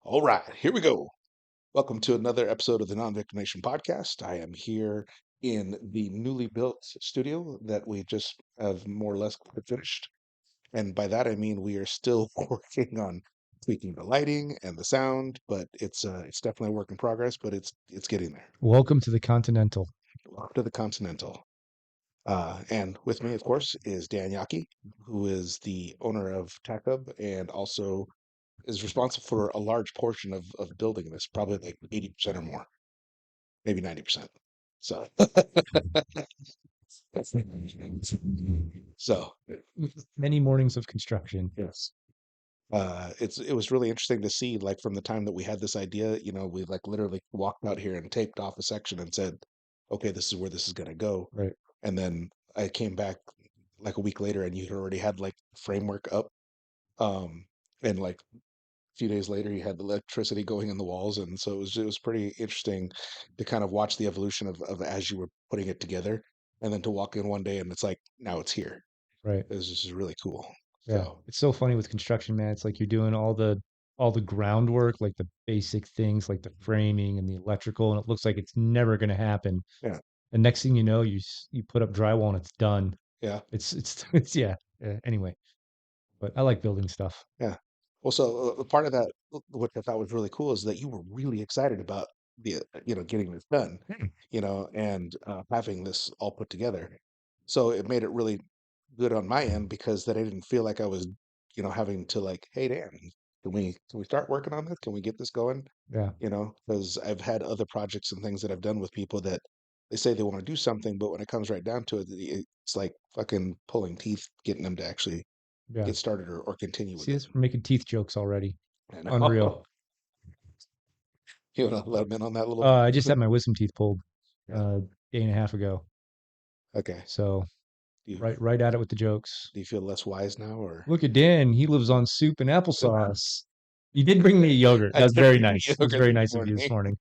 All right, here we go. Welcome to another episode of the Non-Victim Nation podcast. I am here in the newly built studio that we just have more or less finished. And by that I mean we are still working on tweaking the lighting and the sound, but it's definitely a work in progress, but it's getting there. Welcome to the Continental. Welcome to the Continental. And with me, of course, is Dan Yockey, who is the owner of Tac-Hub and also is responsible for a large portion of building this, probably like 80% or more, maybe 90%. So, so Many mornings of construction. yes, it was really interesting to see, like from the time that we had this idea, we like literally walked out here and taped off a section and said, okay, this is where this is going to go. Right. And then I came back like a week later and you already had like framework up. Um, and like few days later you had the electricity going in the walls, and so it was pretty interesting to kind of watch the evolution of as you were putting it together, and then to walk in one day and it's like now it's here. Right. This is really cool. Yeah. So It's so funny with construction, man. It's like you're doing all the groundwork, like the basic things like the framing and the electrical, and it looks like it's never going to happen. yeah, And next thing you know, you put up drywall and it's done. yeah, It's yeah. Anyway, but I like building stuff. yeah. Well, so part of that, what I thought was really cool, is that you were really excited about the getting this done, Hmm. and having this all put together. So it made it really good on my end because then I didn't feel like I was, having to like, hey Dan, can we start working on this? Can we get this going? Yeah. Because I've had other projects and things that I've done with people that they say they want to do something, but when it comes right down to it, it's like fucking pulling teeth getting them to actually Yeah. get started or continue with See it. this? We're making teeth jokes already. And Unreal. you want to let them in on that little? I just had my wisdom teeth pulled Yeah. day and a half ago. Okay. So Do you right at it with the jokes. do you feel less wise now, or Look at Dan. He lives on soup and applesauce. You did bring me a yogurt. I That was did very bring you nice. That was yogurt very this nice of you this morning?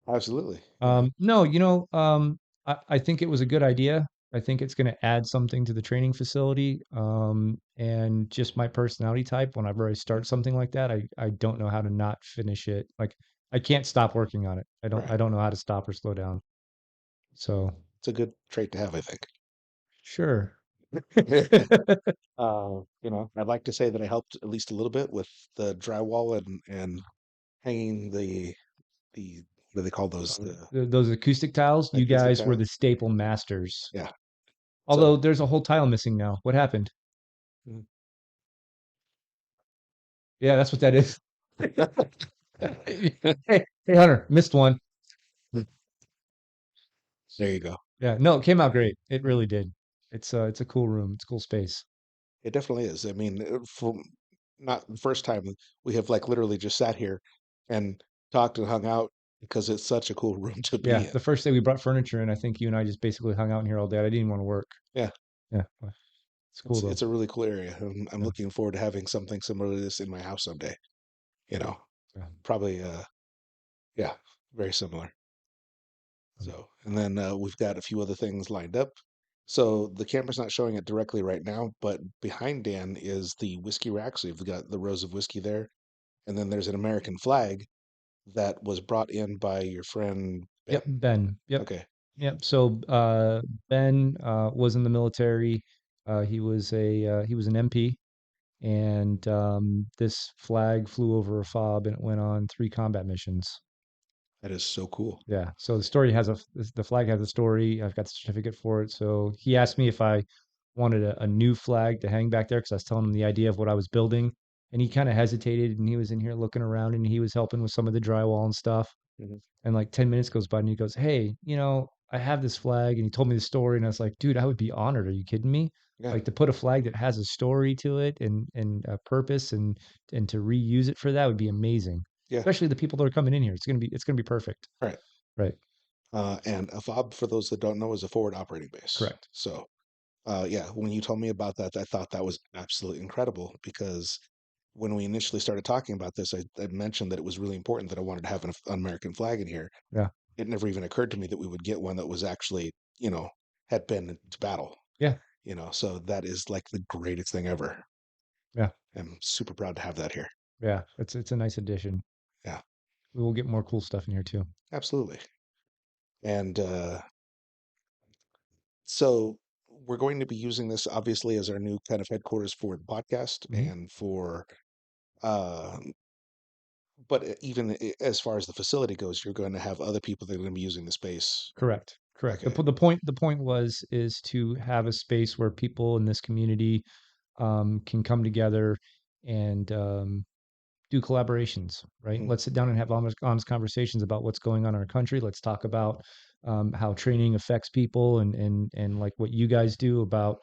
morning. Absolutely. Yeah. No, I think it was a good idea. I think it's going to add something to the training facility. And just my personality type, whenever I start something like that, I don't know how to not finish it. Like I can't stop working on it. I Right. don't know how to stop or slow down. So It's a good trait to have, I think. sure. I'd like to say that I helped at least a little bit with the drywall and hanging the what do they call those? The Those acoustic tiles, you acoustic guys were the tiles. staple masters. Yeah. Although So there's a whole tile missing now. What happened? mm. Yeah, that's what that is. Hey, Hunter, missed one. There you go. Yeah, no, it came out great. It really did. It's a cool room. It's a cool space. It definitely is. I mean, for not the first time we have like literally just sat here and talked and hung out because it's such a cool room to be Yeah, in. the first day we brought furniture in, I think you and I just basically hung out in here all day. I didn't even want to work. Yeah, Yeah, well, it's cool it's though. a really cool area. I'm Yeah, looking forward to having something similar to this in my house someday. You know, yeah. probably yeah, very similar. Um, So, and then we've got a few other things lined up. So the camera's not showing it directly right now, but behind Dan is the whiskey rack. So you've got the rows of whiskey there, and then there's an American flag that was brought in by your friend Yep, Ben. Ben. Yep, Okay, yep. So Ben was in the military. He was an MP, and this flag flew over a fob and it went on 3 combat missions. that is so cool. Yeah. So the flag has a story. I've got the certificate for it. So he asked me if I wanted a new flag to hang back there because I was telling him the idea of what I was building. And he kind of hesitated and he was in here looking around and he was helping with some of the drywall and stuff. Mhm. And like 10 minutes goes by and he goes, "Hey, I have this flag." And he told me the story. And I was like, "Dude, I would be honored. Are you kidding me? Yeah, Like to put a flag that has a story to it and a purpose and to reuse it for that would be amazing. yeah, Especially the people that are coming in here. It's gonna be perfect." right. Right. And a fob, for those that don't know, is a forward operating base. Correct. So, yeah, when you told me about that, I thought that was absolutely incredible because when we initially started talking about this, I mentioned that it was really important that I wanted to have an American flag in here. Yeah. It never even occurred to me that we would get one that was actually, had been to battle, Yeah. so that is like the greatest thing ever. Yeah. I'm super proud to have that here. Yeah, it's a nice addition. Yeah, We will get more cool stuff in here too. absolutely. And so we're going to be using this obviously as our new kind of headquarters for the podcast Hmm. and for uh but even as far as the facility goes, you're going to have other people that are going to be using the space. Correct. Correct. Okay. The point was is to have a space where people in this community can come together and do collaborations, right? Hmm. Let's sit down and have honest conversations about what's going on in our country. Let's talk about how training affects people and like what you guys do about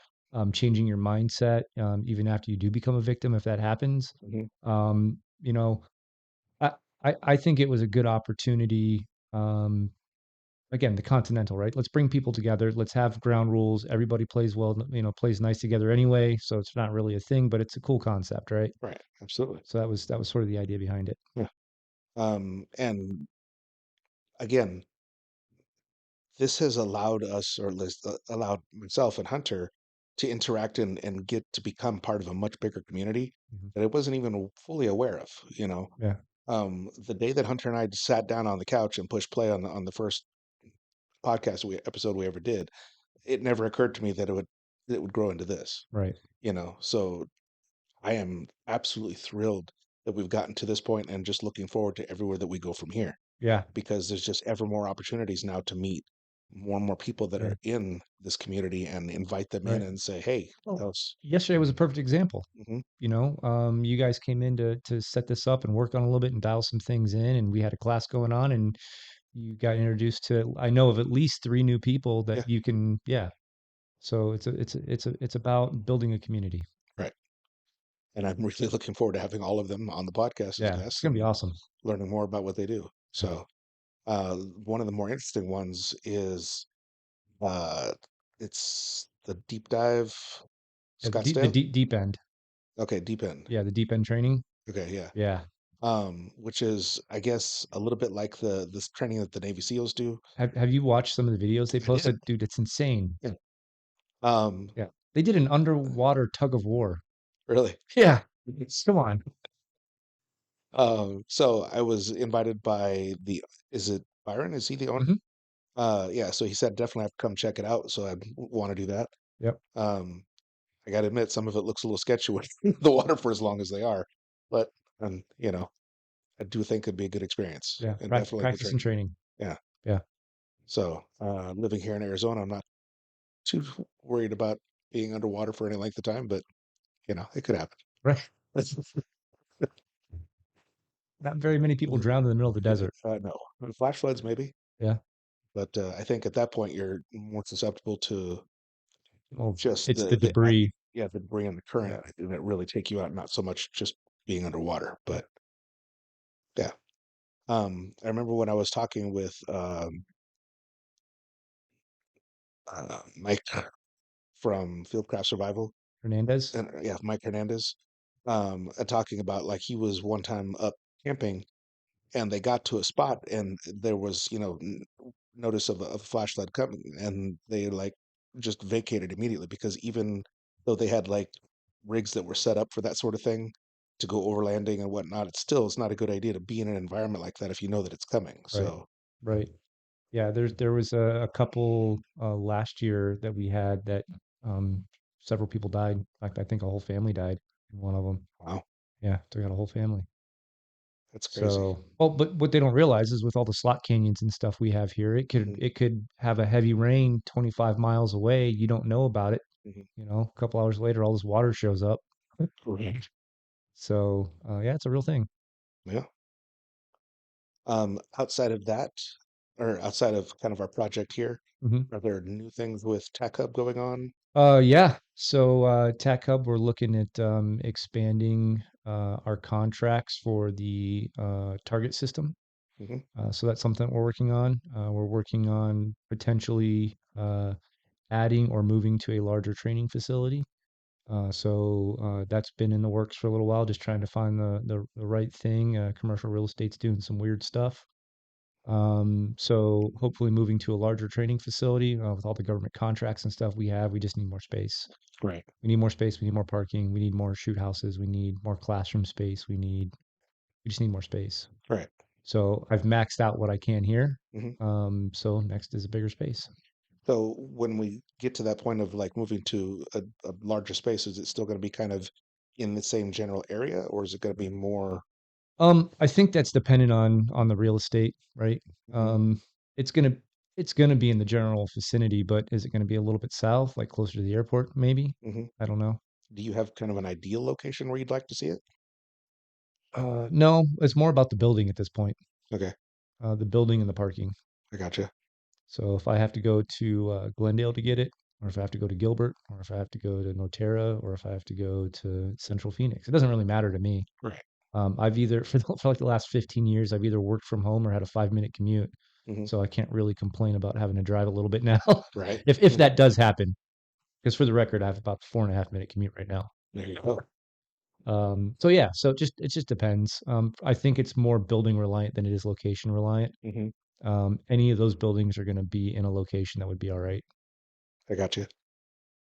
changing your mindset even after you do become a victim, if that happens. Hmm. You know, I, I think it was a good opportunity. Um, again, the Continental, right? Let's bring people together. Let's have ground rules. Everybody plays well, plays nice together anyway. So it's not really a thing, but it's a cool concept, right? Right. Absolutely. So that was sort of the idea behind it. Yeah. And again, this has allowed us, or at least allowed myself and Hunter, to interact and get to become part of a much bigger community Mhm. that I wasn't even fully aware of. Yeah. The day that Hunter and I sat down on the couch and pushed play on the first episode we ever did, it never occurred to me that it would grow into this. Right. So I am absolutely thrilled that we've gotten to this point and just looking forward to everywhere that we go from here Yeah. because there's just ever more opportunities now to meet more and more people that Yeah. are in this community and invite them in Right. and say, "Hey, Well, else." yesterday was a perfect example. Hmm. You guys came in to set this up and work on a little bit and dial some things in, and we had a class going on, and you got introduced to, I know of at least three new people that Yeah, you can, yeah. So it's about building a community. right. And I'm really looking forward to having all of them on the podcast as Yeah, it's guests gonna be and awesome. learning more about what they do. Yeah, So, one of the more interesting ones is uh, it's the deep dive yeah, the Scottsdale. deep end. Okay, deep end. Yeah, the deep end training. Okay, yeah. Yeah. Which is, I guess, a little bit like the this training that the Navy SEALs do. Have you watched some of the videos they I did. posted? Dude, it's insane. Yeah. Um, Yeah. They did an underwater tug of war. really. Yeah. Come on. So I was invited by is it Byron? Is he the owner? Hmm. Yeah, so he said definitely have to come check it out. So I want to do that. Yep. Um, I got to admit, some of it looks a little sketchy with the water for as long as they are, but I do think it'd be a good experience Yeah. and definitely good Practice and training. training. Yeah. Yeah. So living here in Arizona, I'm not too worried about being underwater for any length of time, but it could happen. Right. Not very many people drown in the middle of the desert. No, flash floods maybe, Yeah. but I think at that point you're more susceptible to Well, just it's the debris. yeah, the debris and the current Yeah. that really take you out, not so much just being underwater. Yeah. But yeah, I remember when I was talking with Mike from Fieldcraft Survival, Hernandez. and yeah, Mike Hernandez, and talking about like he was one time up camping and they got to a spot and there was notice of a flash flood coming and they like just vacated immediately because even though they had like rigs that were set up for that sort of thing to go overlanding and whatnot, it's not a good idea to be in an environment like that if you know that it's coming. Right. So Right. Yeah. There was a couple last year that we had that um, several people died. In fact, I think a whole family died in one of them. wow, Yeah. Took out a whole family. that's crazy. So, well, but what they don't realize is with all the slot canyons and stuff we have here, Hmm. it could have a heavy rain 25 miles away. You don't know about it. Hmm. A couple hours later, all this water shows up. Right. So, yeah, it's a real thing. Yeah. Outside of that, or outside of kind of our project here, Hmm. are there new things with Tac-Hub going on? Yeah. So, Tac-Hub, we're looking at expanding our contracts for the target system. Hmm. So that's something we're working on. We're working on potentially adding or moving to a larger training facility. That's been in the works for a little while, just trying to find the right thing. Commercial real estate's doing some weird stuff. So hopefully moving to a larger training facility with all the government contracts and stuff we have, we just need more space. Right. We need more space. We need more parking. We need more shoot houses. We need more classroom space. We just need more space. Right. So I've maxed out what I can here. Hmm. So next is a bigger space. So when we get to that point of like moving to a larger space, is it still going to be kind of in the same general area, or is it going to be more? I think that's dependent on the real estate, right? Hmm. Um, it's gonna it's gonna be in the general vicinity, but is it gonna be a little bit south, like closer to the airport, maybe? Hmm. I don't know. Do you have kind of an ideal location where you'd like to see it? No, it's more about the building at this point. Okay, The building and the parking. I gotcha. So if I have to go to Glendale to get it, or if I have to go to Gilbert, or if I have to go to Norterra, or if I have to go to Central Phoenix, it doesn't really matter to me. Right. I've either for like the last 15 years, I've either worked from home or had a 5 minute commute. Hmm. So I can't really complain about having to drive a little bit now, Right. if that does happen. Because for the record, I have about 4.5 minute commute right now. There you go. So yeah, so it just depends. I think it's more building reliant than it is location reliant. Hmm. Any of those buildings are going to be in a location that would be all right. I got you.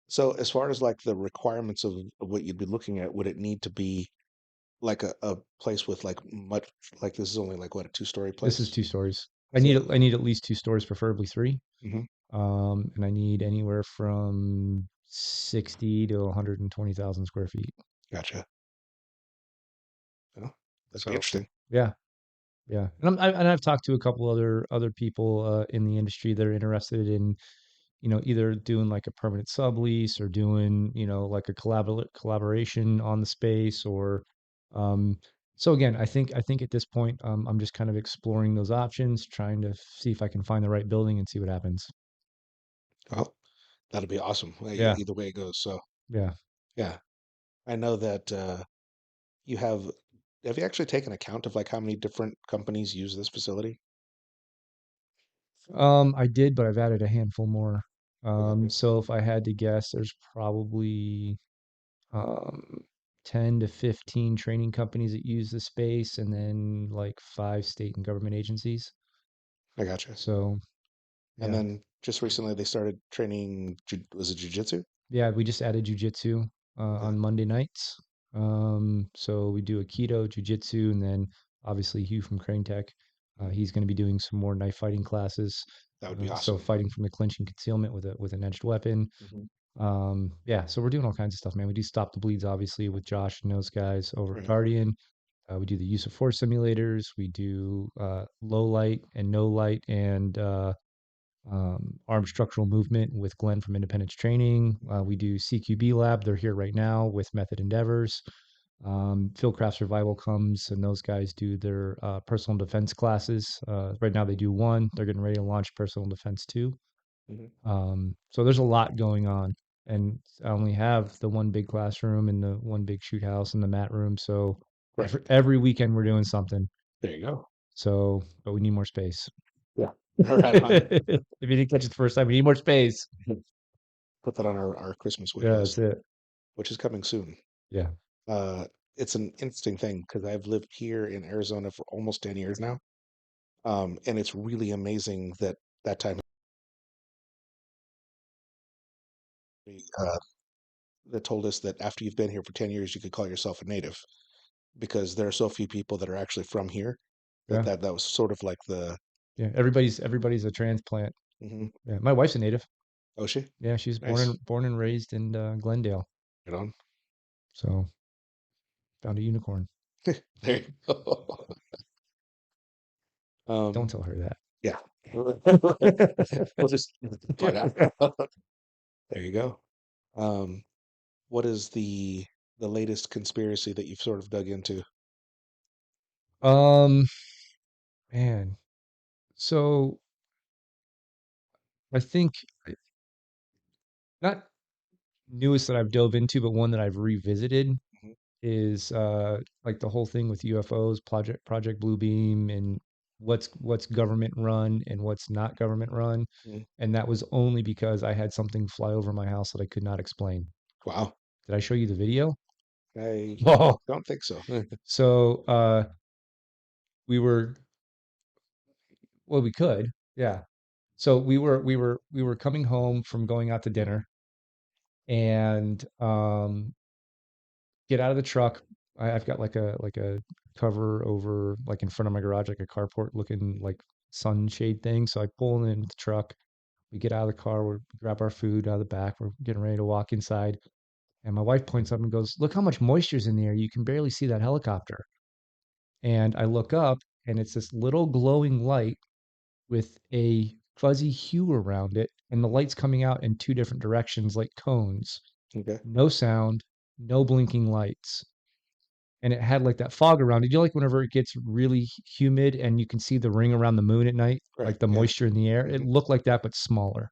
So as far as like the requirements of what you'd be looking at, would it need to be like a place with like much like this is only like what, a two-story This is place? 2 stories. So, I need at least 2 stories, preferably three. hmm. And I need anywhere from 60 to 120,000 square feet. Gotcha. Well, that'd be So interesting. yeah, yeah. And I've talked to a couple other people in the industry that are interested in, either doing like a permanent sublease or doing, like a collaboration on the space or um so again, I think at this point I'm just kind of exploring those options, trying to see if I can find the right building and see what happens. Well, that'll be awesome. Yeah, Either way it goes. So, yeah. yeah, I know that you have you actually taken account of like how many different companies use this facility? I did, but I've added a handful more. I got you. So if I had to guess, there's probably um 10 to 15 training companies that use the space and then like 5 state and government agencies. I gotcha. So And yeah. then just recently they started training, was it jujitsu? Yeah, we just added jujitsu Okay. on Monday nights. So we do Aikido, jujitsu, and then obviously Hugh from Crane Tech. He's going to be doing some more knife fighting classes. That would be So awesome. fighting from the clinch and concealment with an edged weapon. Hmm. Yeah, so we're doing all kinds of stuff, man. We do stop the bleeds, obviously, with Josh and those guys over at Right. Guardian. We do the use of force simulators. We do low light and no light and arm structural movement with Glenn from Independence Training. We do CQB Lab. They're here right now with Method Endeavors. Fieldcraft Survival comes and those guys do their personal defense classes. Right now they do one. They're getting ready to launch personal defense two. Hmm. So there's a lot going on. And I only have the one big classroom and the one big shoot house and the mat room. So Right. every weekend we're doing something. There you go. So, but we need more space. Yeah. Right on. If you didn't catch it the first time, we need more space. Put that on our Christmas wish Yeah, that's list, it. which is coming soon. Yeah. It's an interesting thing because I've lived here in Arizona for almost 10 years now. And it's really amazing that that time uh, that told us that after you've been here for 10 years, you could call yourself a native because there are so few people that are actually from here that Yeah. that was sort of like the, Yeah. Everybody's a transplant. hmm. Yeah. My wife's a native. Oh, she? Yeah, she's Nice. born and raised in Glendale. Right on. So found a unicorn. There you go. Don't Um, tell her yeah. that. We'll just point out. There you go. Um, what is the latest conspiracy that you've sort of dug into? um, man. So I think not newest that I've dove into, but one that I've revisited Mhm. is like the whole thing with UFOs, Project Bluebeam, and what's government run and what's not government run. Mhm. And that was only because I had something fly over my house that I could not explain. Wow. Did I show you the video? I Oh, don't think so. so we were well, we could, yeah. So we were coming home from going out to dinner, and get out of the truck. I've got like a cover over like in front of my garage, like a carport looking like sunshade thing. So I pull in the truck. We get out of the car. We grab our food out of the back. We're getting ready to walk inside, and my wife points up and goes, "Look how much moisture's in the air. You can barely see that helicopter." And I look up, and it's this little glowing light with a fuzzy hue around it, and the light's coming out in two different directions like cones. Okay. No sound, no blinking lights. And it had like that fog around it. You know, like whenever it gets really humid and you can see the ring around the moon at night, Right. like the Yeah. moisture in the air, it Hmm. looked like that, but smaller.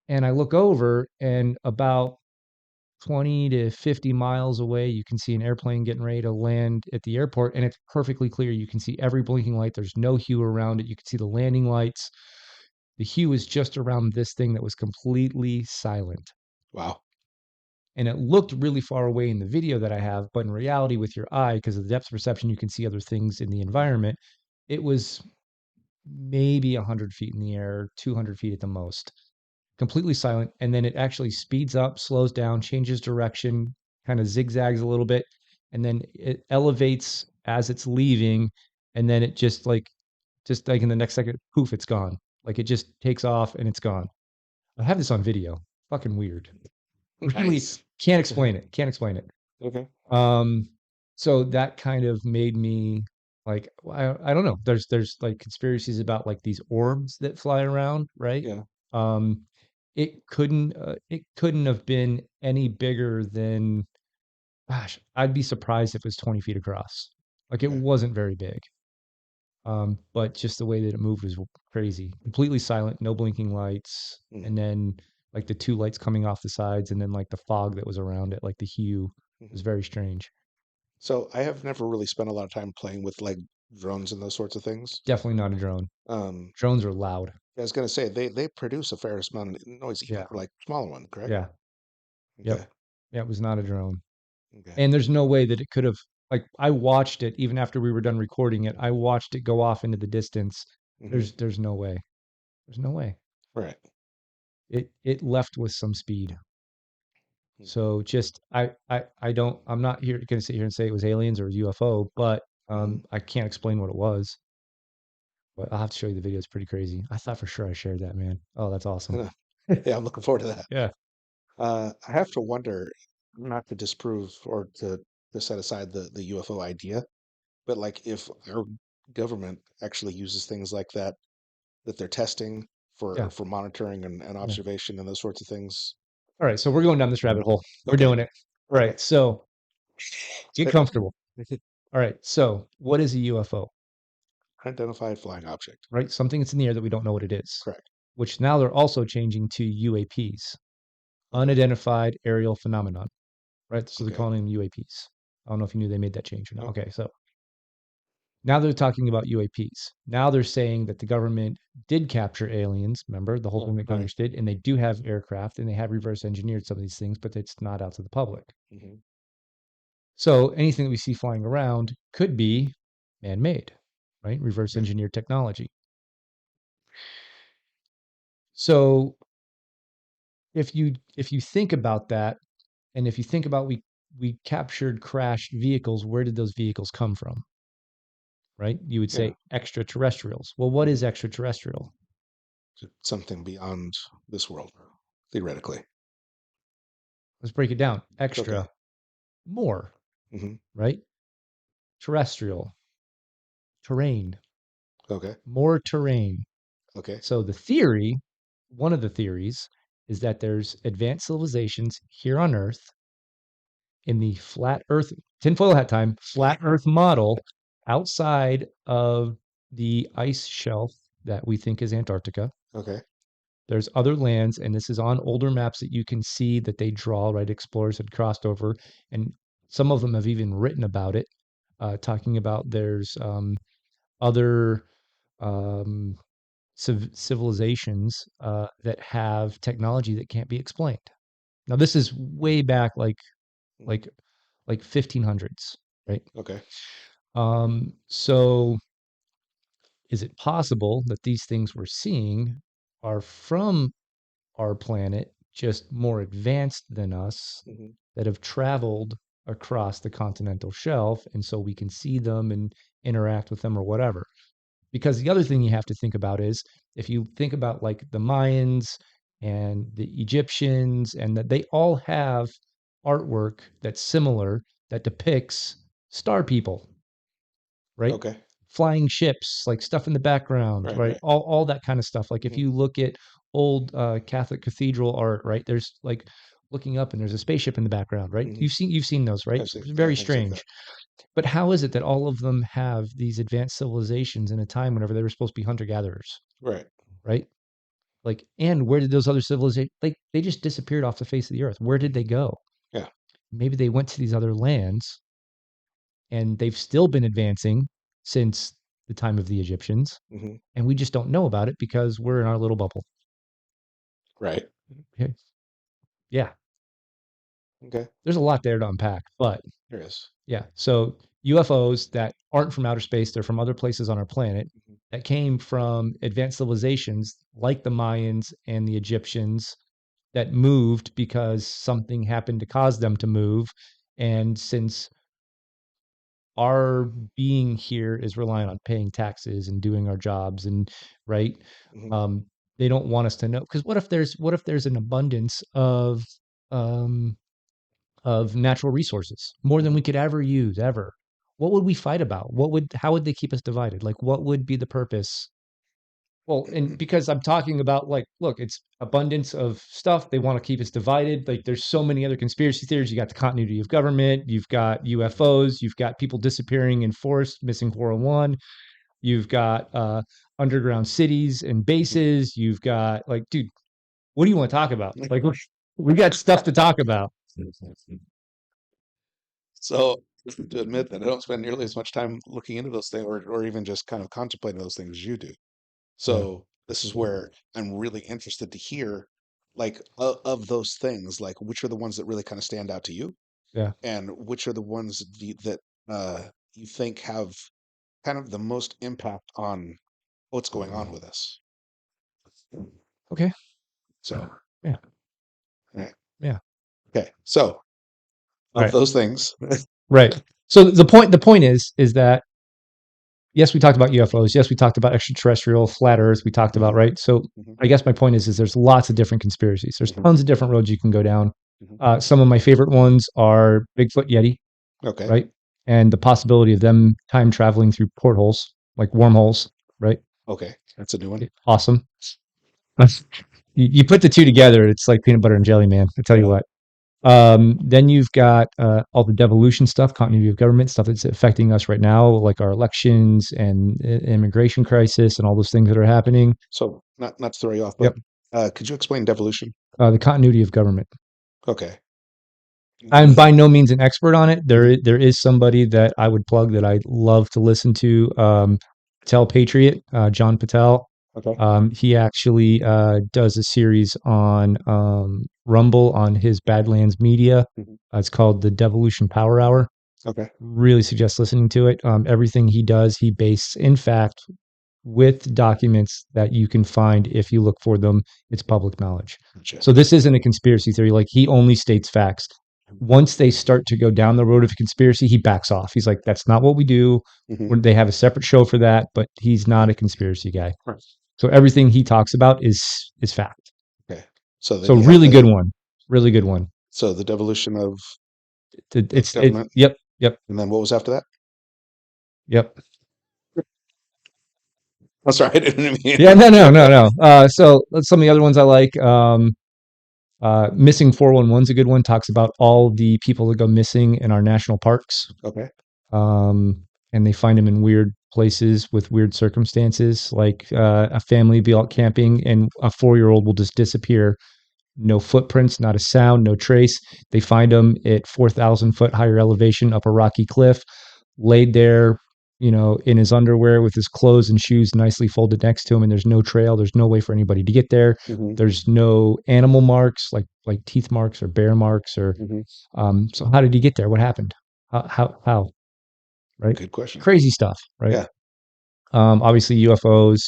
And I look over, and about 20 to 50 miles away, you can see an airplane getting ready to land at the airport, and it's perfectly clear. You can see every blinking light. There's no hue around it. You can see the landing lights. The hue is just around this thing that was completely silent. Wow. And it looked really far away in the video that I have, but in reality, with your eye, because of the depth perception, you can see other things in the environment. It was maybe 100 feet in the air, 200 feet at the most, completely silent. And then it actually speeds up, slows down, changes direction, kind of zigzags a little bit, and then it elevates as it's leaving. And then it just like in the next second, poof, it's gone. Like it just takes off and it's gone. I have this on video. Fucking weird. Really Nice. can't explain it. Can't explain it. Okay. Um, so that kind of made me like I don't know. There's like conspiracies about like these orbs that fly around, right? Yeah. Um, it couldn't have been any bigger than, gosh, I'd be surprised if it was 20 feet across. Like it Okay. wasn't very big. But just the way that it moved was crazy. Completely silent, no blinking lights, Mm. and then like the two lights coming off the sides, and then like the fog that was around it, like the hue was Mhm. very strange. So I have never really spent a lot of time playing with like drones and those sorts of things. Definitely not a drone. Um, Drones are loud. I was gonna say they produce a fair amount of noise even Yeah. for like smaller one, correct? Yeah. Yep. Okay. Yeah, it was not a drone. Okay. And there's no way that it could have, like, I watched it even after we were done recording it. I watched it go off into the distance. Hmm. There's no way. There's no way. Right. It left with some speed. Mm. So just I don't, I'm not here going to sit here and say it was aliens or UFO, but Mhm. I can't explain what it was. But I'll have to show you the video. It's pretty crazy. I thought for sure I shared that, man. Oh, that's awesome. Yeah, I'm looking forward to that. Yeah. I have to wonder, not to disprove or to set aside the UFO idea, but like if our government actually uses things like that that they're testing Yeah. for monitoring and Yeah. observation and those sorts of things. All right. So we're going down this rabbit hole. We're Okay. doing it. All Okay. right. So get Say- comfortable. All right. So what is a UFO? Unidentified flying object. Right? Something that's in the air that we don't know what it is, Correct. which now they're also changing to UAPs, Okay. unidentified aerial phenomenon, right? So they're Okay. calling them UAPs. I don't know if you knew they made that change or not. Okay. Okay. So now they're talking about UAPs. Now they're saying that the government did capture aliens. Remember the whole thing that Right. Congress did, and they do have aircraft, and they have reverse engineered some of these things, but it's not out to the public. Hmm. So anything that we see flying around could be man-made, right? Reverse Okay. engineered technology. So if you think about that, and if you think about we captured crashed vehicles, where did those vehicles come from? Right? You would Yeah. say extraterrestrials. Well, what Hmm. is extraterrestrial? Something beyond this world, theoretically. Let's break it down. Okay. Extra, more, Hmm. right? Terrestrial, terrain, Okay. more terrain. Okay. So the theory, one of the theories, is that there's advanced civilizations here on Earth in the flat Earth, tinfoil hat time, flat Earth model outside of the ice shelf that we think is Antarctica. Okay. There's other lands, and this is on older maps that you can see that they draw, right? Explorers had crossed over, and some of them have even written about it, talking about there's other um, civilizations that have technology that can't be explained. Now, this is way back, Mhm. like like 1500s, right? Okay. So is it possible that these things we're seeing are from our planet, just more advanced than us, Hmm. that have traveled across the continental shelf, and so we can see them and interact with them or whatever? Because the other thing you have to think about is, if you think about like the Mayans and the Egyptians, and that they all have artwork that's similar, that depicts star people, right? Okay. Flying ships, like stuff in the background, Right. right? Right. All that kind of stuff. Like if Hmm. you look at old Catholic cathedral art, right? There's like looking up and there's a spaceship in the background, right? Hmm. You've seen those, right? I see. It's Yeah, very things like that. strange. But how is it that all of them have these advanced civilizations in a time whenever they were supposed to be hunter gatherers, Right. right? Like, and where did those other civilizations, like, they just disappeared off the face of the earth? Where did they go? Yeah. Maybe they went to these other lands, and they've still been advancing since the time of the Egyptians, Hmm. and we just don't know about it because we're in our little bubble. Right. Okay. Yeah, Okay. there's a lot there to unpack, but There is. yeah. So UFOs that aren't from outer space, they're from other places on our planet, Hmm. that came from advanced civilizations like the Mayans and the Egyptians, that moved because something happened to cause them to move. And since our being here is reliant on paying taxes and doing our jobs, and right, Hmm. um, they don't want us to know, because what if there's an abundance um, of natural resources, more than Hmm. we could ever use, ever? What would we fight about? How would they keep us divided? Like, what would be the purpose? Well, and because I'm talking about, like, look, it's abundance of stuff. They want to keep us divided. Like, there's so many other conspiracy theories. You got the continuity of government. You've got UFOs. You've got people disappearing in forest, missing 401. You've got underground cities and Hmm. bases. You've got, like, dude, what do you want to talk about? Like, we got stuff to talk about. So, to admit that I don't spend nearly as much time looking into those things, or even just kind of contemplating those things as you do. Yeah, So this is where I'm really interested to hear, like, of those things, like which are the ones that really kind of stand out to you, yeah. and which are the ones that you think have kind of the most impact on what's going on with us. Okay. So, Yeah, right. yeah. Okay. So, of Right, those things, right. So the point is that, yes, we talked about UFOs. Yes, we talked about extraterrestrial, flat Earth. We talked about, hmm, right. So hmm, I guess my point is there's lots of different conspiracies. There's hmm, tons of different roads you can go down. hmm. Some of my favorite ones are Bigfoot, Yeti, Okay. right, and the possibility of them time traveling through portholes, like wormholes, right. Okay. That's a new one. Awesome. You put the two together, it's like peanut butter and jelly, man. I tell you Yeah. what. Then you've got all the devolution stuff, continuity of government stuff that's affecting us right now, like our elections and immigration crisis and all those things that are happening. So, not to throw you off, but Yep. could you explain devolution? The continuity of government. Okay. I'm Hmm. by no means an expert on it. There is somebody that I would plug that I love to listen to. Patel Patriot, John Patel. Okay. He actually does a series on Rumble on his Badlands Media. Hmm. It's called the Devolution Power Hour. Okay. Really suggest listening to it. Everything he does, he based, in fact, with documents that you can find if you look for them. It's public knowledge. Gotcha. So this isn't a conspiracy theory. Like, he only states facts. Once they start to go down the road of conspiracy, he backs off. He's like, "That's not what we do." Hmm. They have a separate show for that, but he's not a conspiracy guy. Right. So everything he talks about is fact. Okay. So then So you have really good one. Really good one. so the devolution of It's government, yep, yep, and then what was after that? yep. Oh, sorry, I didn't mean. Yeah, no, no, no, no. So some of the other ones I like. Missing 411 is a good one. Talks about all the people that go missing in our national parks. Okay. And they find them in weird places with weird circumstances. Like a family be out camping, and a 4-year-old will just disappear. No footprints, not a sound, no trace. They find him at 4,000 foot higher elevation up a rocky cliff, laid there, in his underwear with his clothes and shoes nicely folded next to him. And there's no trail. There's no way for anybody to get there. Hmm. There's no animal marks, like teeth marks or bear marks or. Hmm. So how did he get there? What happened? How? Right? Good question. Crazy stuff, right? Yeah. Obviously UFOs,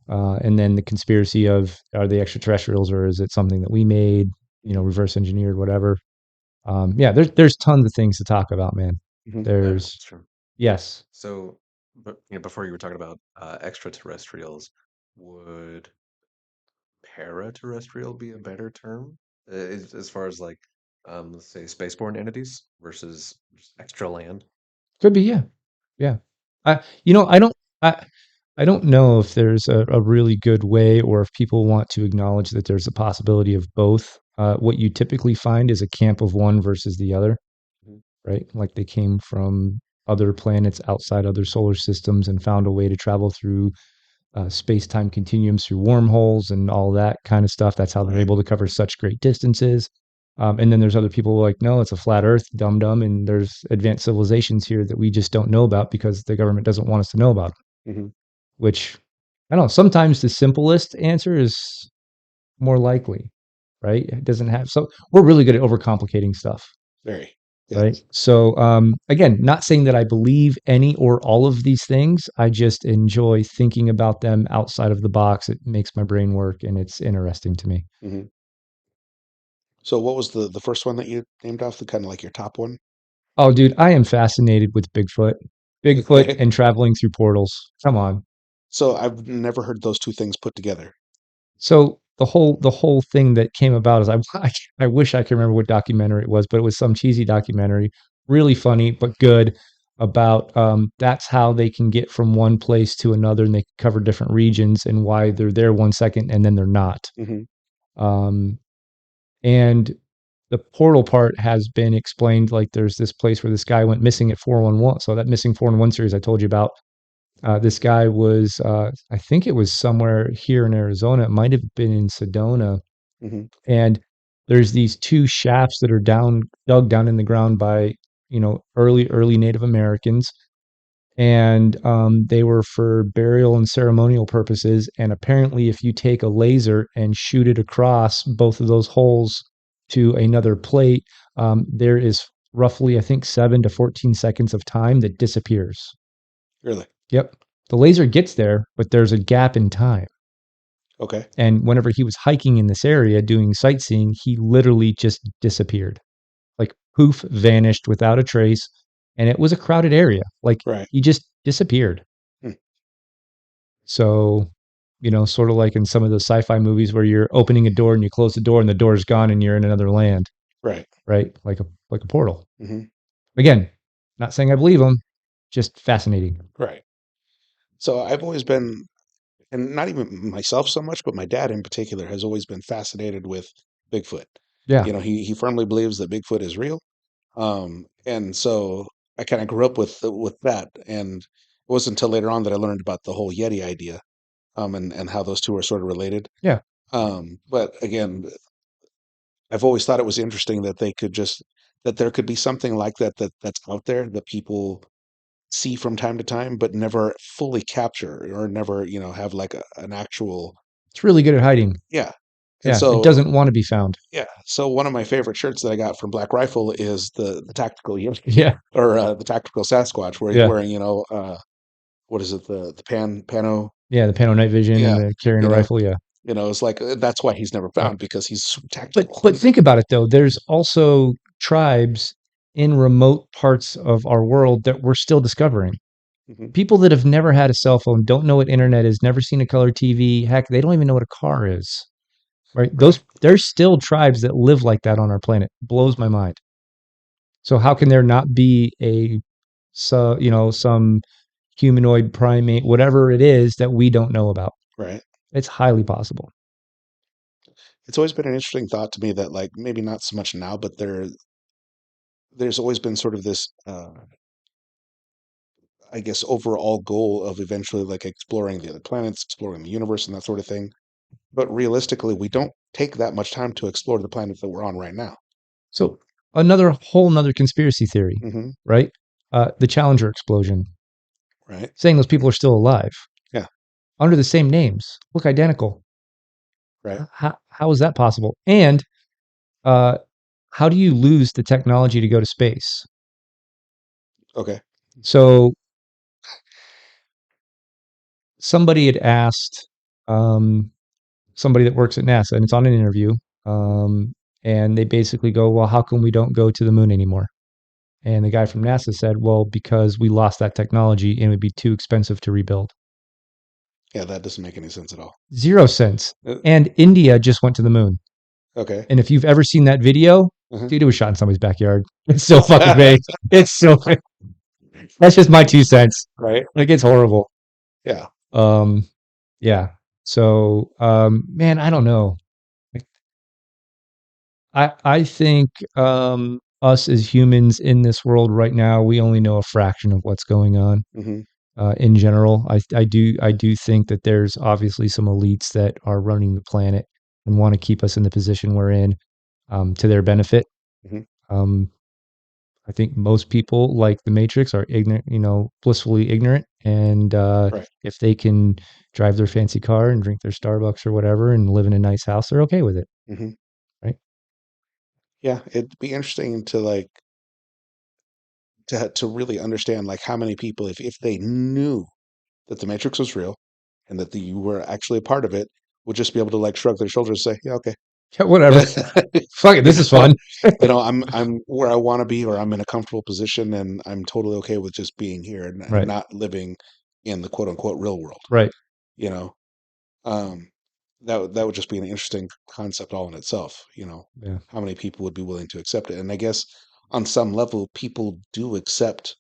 and then the conspiracy of are they extraterrestrials or is it something that we made, Hmm. reverse engineered, whatever. Yeah, there's tons of things to talk about, man. Hmm. Yeah, There's that's true. yes, So, but before you were talking about extraterrestrials, would paraterrestrial be a better term as far as like, let's say, spaceborne entities versus just extra land? could be, yeah, yeah. I you know I I don't know if there's a really good way or if people want to acknowledge that there's a possibility of both. What you typically find is a camp of one versus the other, Mhm. right? Like they came from other planets outside other solar systems and found a way to travel through space-time continuums through wormholes and all that kind of stuff. That's how they're Right. able to cover such great distances. And then there's other people who are like, no, it's a flat Earth, dum dum, and there's advanced civilizations here that we just don't know about because the government doesn't want us to know about. Hmm. Which I don't know. Sometimes the simplest answer is more likely, right? It doesn't have so we're really good at overcomplicating stuff, Very. right? Yes. So again, not saying that I believe any or all of these things. I just enjoy thinking about them outside of the box. It makes my brain work, and it's interesting to me. Hmm. So what was the first one that you named off? The kind of like your top one? Oh, dude, I am fascinated with Bigfoot, Okay. and traveling through portals. Come on. So I've never heard those two things put together. So the whole thing that came about is I wish I could remember what documentary it was, but it was some cheesy documentary, really funny but good about that's how they can get from one place to another and they cover different regions and why they're there 1 second and then they're not. Hmm. Um, and the portal part has been explained like there's this place where this guy went missing at 411. So that missing 411 series I told you about, this guy was, I think it was somewhere here in Arizona. It might have been in Sedona. Hmm. And there's these two shafts that are dug down in the ground by, early Native Americans. And they were for burial and ceremonial purposes. And apparently, if you take a laser and shoot it across both of those holes to another plate, there is roughly, I think, 7 to 14 seconds of time that disappears. Really? Yep. The laser gets there, but there's a gap in time. Okay. And whenever he was hiking in this area doing sightseeing, he literally just disappeared. Like poof, vanished without a trace. And it was a crowded area. Like Right. he just disappeared. Hmm. So, sort of like in some of those sci-fi movies where you're opening a door and you close the door and the door's gone and you're in another land, Right. right? Like a portal. Hmm. Again, not saying I believe them, just fascinating. Right. So I've always been, and not even myself so much, but my dad in particular has always been fascinated with Bigfoot. Yeah. He firmly believes that Bigfoot is real. And so I kind of grew up with that, and it wasn't until later on that I learned about the whole Yeti idea, and how those two are sort of related. Yeah. But again, I've always thought it was interesting that that there could be something like that's out there that people see from time to time, but never fully capture or never, have like an actual, It's really good at hiding. yeah. And Yeah. It so, doesn't want to be found. yeah. So one of my favorite shirts that I got from Black Rifle is the tactical Yockey, Yeah. or the tactical Sasquatch, where he's Yeah. wearing, what is it, the pano? Yeah. The Pano night vision and Yeah. the carrying You a know, rifle. Yeah. it's like that's why he's never Yeah. found, because he's so But tactical. but think about it though. There's also tribes in remote parts of our world that we're still discovering. Hmm. People that have never had a cell phone, don't know what internet is, never seen a color TV, heck, they don't even know what a car is. Right? Right. There's still tribes that live like that on our planet. Blows my mind. So how can there not be some humanoid primate, whatever it is that we don't know about? Right. It's highly possible. It's always been an interesting thought to me that, like, maybe not so much now, but there's always been sort of this, I guess, overall goal of eventually like exploring the other planets, exploring the universe, and that sort of thing. But realistically, we don't take that much time to explore the planet that we're on right now. So another whole another conspiracy theory, Hmm. right? The Challenger explosion, Right. saying those people are still alive Yeah. under the same names, look identical. Right. How is that possible? And uh, how do you lose the technology to go to space? Okay. So somebody had asked um, somebody that works at NASA, and it's on an interview, um, and they basically go, "Well, how come we don't go to the moon anymore?" And the guy from NASA said, "Well, because we lost that technology and it would be too expensive to rebuild." Yeah, that doesn't make any sense at all. 0 cents. Uh, And India just went to the moon. okay. And if you've ever seen that video, Uh-huh. dude, it was shot in somebody's backyard. It's so fucking fake. It's so fake. That's just my 2 cents. Right. Like it's horrible. Yeah. Um, yeah. So, man, I don't know. Like, I think us as humans in this world right now, we only know a fraction of what's going on. Hmm. In general, I do think that there's obviously some elites that are running the planet and want to keep us in the position we're in, to their benefit. Hmm. Um, I think most people, like the Matrix, are ignorant, blissfully ignorant, and Right. if they can drive their fancy car and drink their Starbucks or whatever and live in a nice house, they're okay with it, Hmm. right? Yeah, it'd be interesting to like to really understand like how many people, if they knew that the Matrix was real and that you were actually a part of it, would just be able to like shrug their shoulders and say, "Yeah, okay." Yeah, whatever. Fuck it, You this is know, fun. I'm where I want to be, or I'm in a comfortable position, and I'm totally okay with just being here and Right, not living in the quote unquote real world. right. You know, um, that would just be an interesting concept all in itself. Yeah. How many people would be willing to accept it? And I guess on some level, people do accept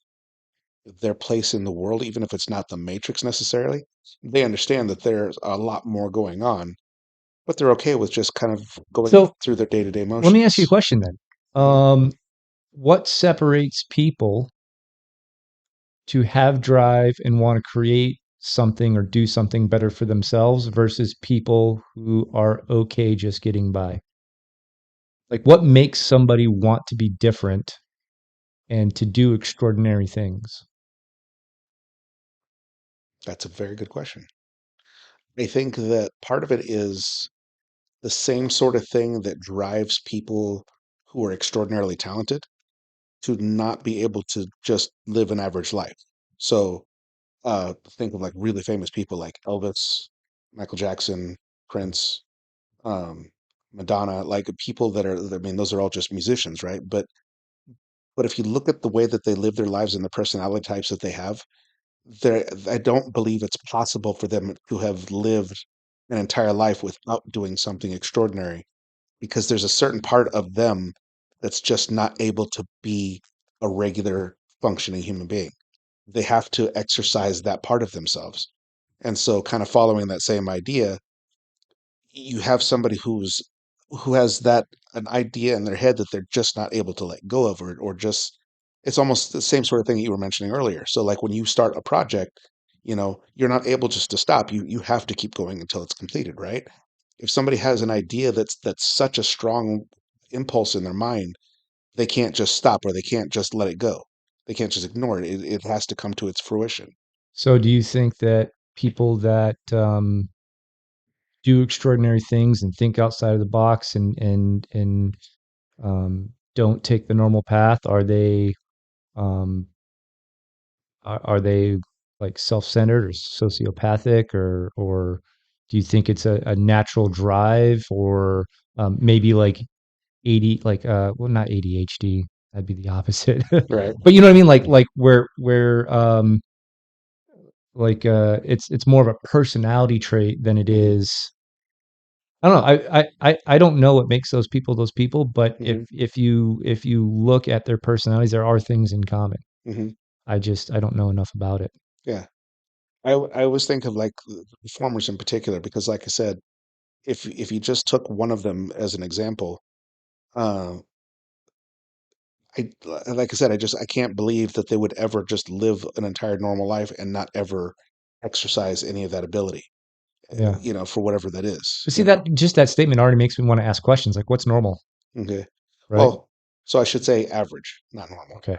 their place in the world, even if it's not the Matrix necessarily. They understand that there's a lot more going on, but they're okay with just kind of going So through their day-to-day let me ask you a motions. question then. Hmm. What separates people to have drive and want to create something or do something better for themselves versus people who are okay just getting by? Like, what makes somebody want to be different and to do extraordinary things? That's a very good question. I think that part of it is the same sort of thing that drives people who are extraordinarily talented to not be able to just live an average life. So, think of like really famous people like Elvis, Michael Jackson, Prince, um, Madonna, like people that are, I mean, those are all just musicians, right? But if you look at the way that they live their lives and the personality types that they have, I don't believe it's possible for them to have lived an entire life without doing something extraordinary because there's a certain part of them that's just not able to be a regular functioning human being. They have to exercise that part of themselves. And so kind of following that same idea, you have somebody who has that an idea in their head that they're just not able to let go of it, or just it's almost the same sort of thing that you were mentioning earlier. So like when you start a project, you're not able just to stop. You have to keep going until it's completed, right? If somebody has an idea that's such a strong impulse in their mind, they can't just stop, or they can't just let it go. They can't just ignore it. It has to come to its fruition. So, do you think that people that do extraordinary things and think outside of the box and don't take the normal path, um, are they like self-centered or sociopathic, or do you think it's a natural drive, or maybe like well, not ADHD, that'd be the opposite. Right. But you know what I mean, like where it's more of a personality trait than it Hmm. is. I don't know. I don't know what makes those people, but if Hmm. if you look at their personalities, there are things in common. Hmm. I don't know enough about it. Yeah. I always think of like the performers in particular because, like I said, if you just took one of them as an example, uh, like I said, I can't believe that they would ever just live an entire normal life and not ever exercise any of that ability, Yeah. for whatever that is, But see, that statement already makes me want to ask questions like, what's normal, Okay. right? Well, so I should say average, not normal. Okay.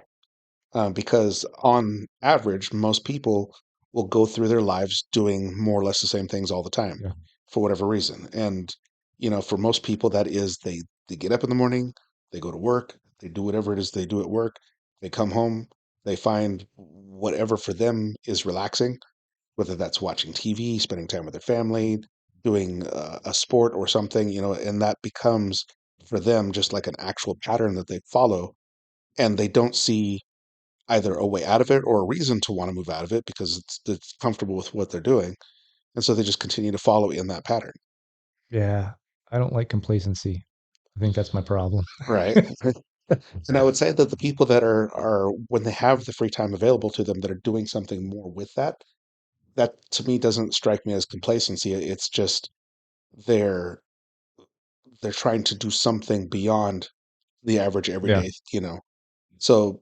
Because on average, most people will go through their lives doing more or less the same things all the time Yeah. for whatever reason. And, for most people, that is they get up in the morning, they go to work, they do whatever it is they do at work, they come home, they find whatever for them is relaxing, whether that's watching TV, spending time with their family, doing a sport or something, and that becomes for them just like an actual pattern that they follow, and they don't see either a way out of it or a reason to want to move out of it because it's comfortable with what they're doing, and so they just continue to follow in that pattern. Yeah. I don't like complacency. I think that's my problem. Right. And I would say that the people that are when they have the free time available to them that are doing something more with that to me doesn't strike me as complacency. It's just they're they're trying to do something beyond the average Yeah. everyday, So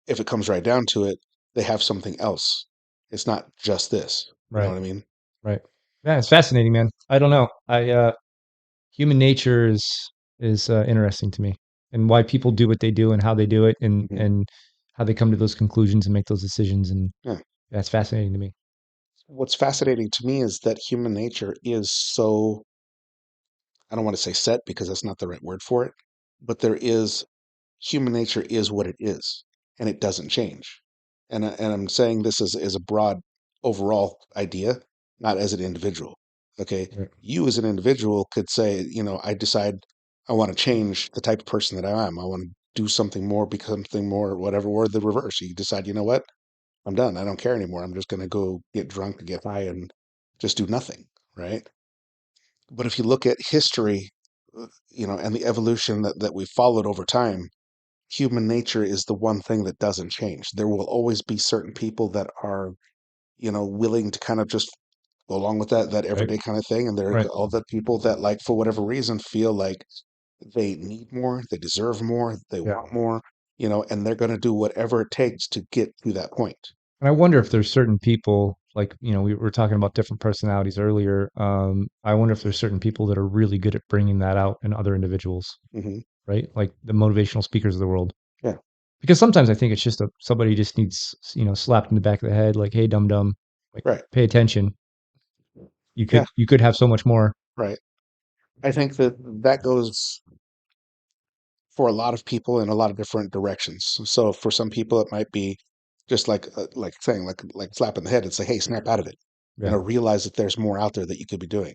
if it comes right down to it, they have something else. It's not just this. You know Right. what I mean? Right. Yeah, it's fascinating, man. I don't know. Human nature is interesting to me, and why people do what they do and how they do it, and Mhm. and how they come to those conclusions and make those decisions, and Yeah. that's fascinating to me. What's fascinating to me is that human nature is so, I don't want to say set because that's not the right word for it, but human nature is what it is, and it doesn't change. And I'm saying this as a broad overall idea, not as an individual. Okay, Right. you as an individual could say, I decide I want to change the type of person that I am. I want to do something more, become something more, whatever. Or the reverse, you decide, you know what, I'm done. I don't care anymore. I'm just going to go get drunk and get high and just do nothing. Right. But if you look at history, and the evolution that we've followed over time, human nature is the one thing that doesn't change. There will always be certain people that are, willing to kind of just go along with that Right. everyday kind of thing. And there are Right. all the people that, like, for whatever reason, feel like they need more, they deserve more, they Yeah. want more, and they're going to do whatever it takes to get to that point. And I wonder if there's certain people, like, we were talking about different personalities earlier. I wonder if there's certain people that are really good at bringing that out in other individuals, Hmm. right? Like the motivational speakers of the world. Yeah. Because sometimes I think it's just somebody just needs, slapped in the back of the head, like, "Hey, dum dum, like, Right. pay attention. You Yeah. could have so much more." Right. I think that goes for a lot of people in a lot of different directions. So for some people, it might be just like saying like slap in the head and say, "Hey, snap out of it," Yeah. realize that there's more out there that you could be doing.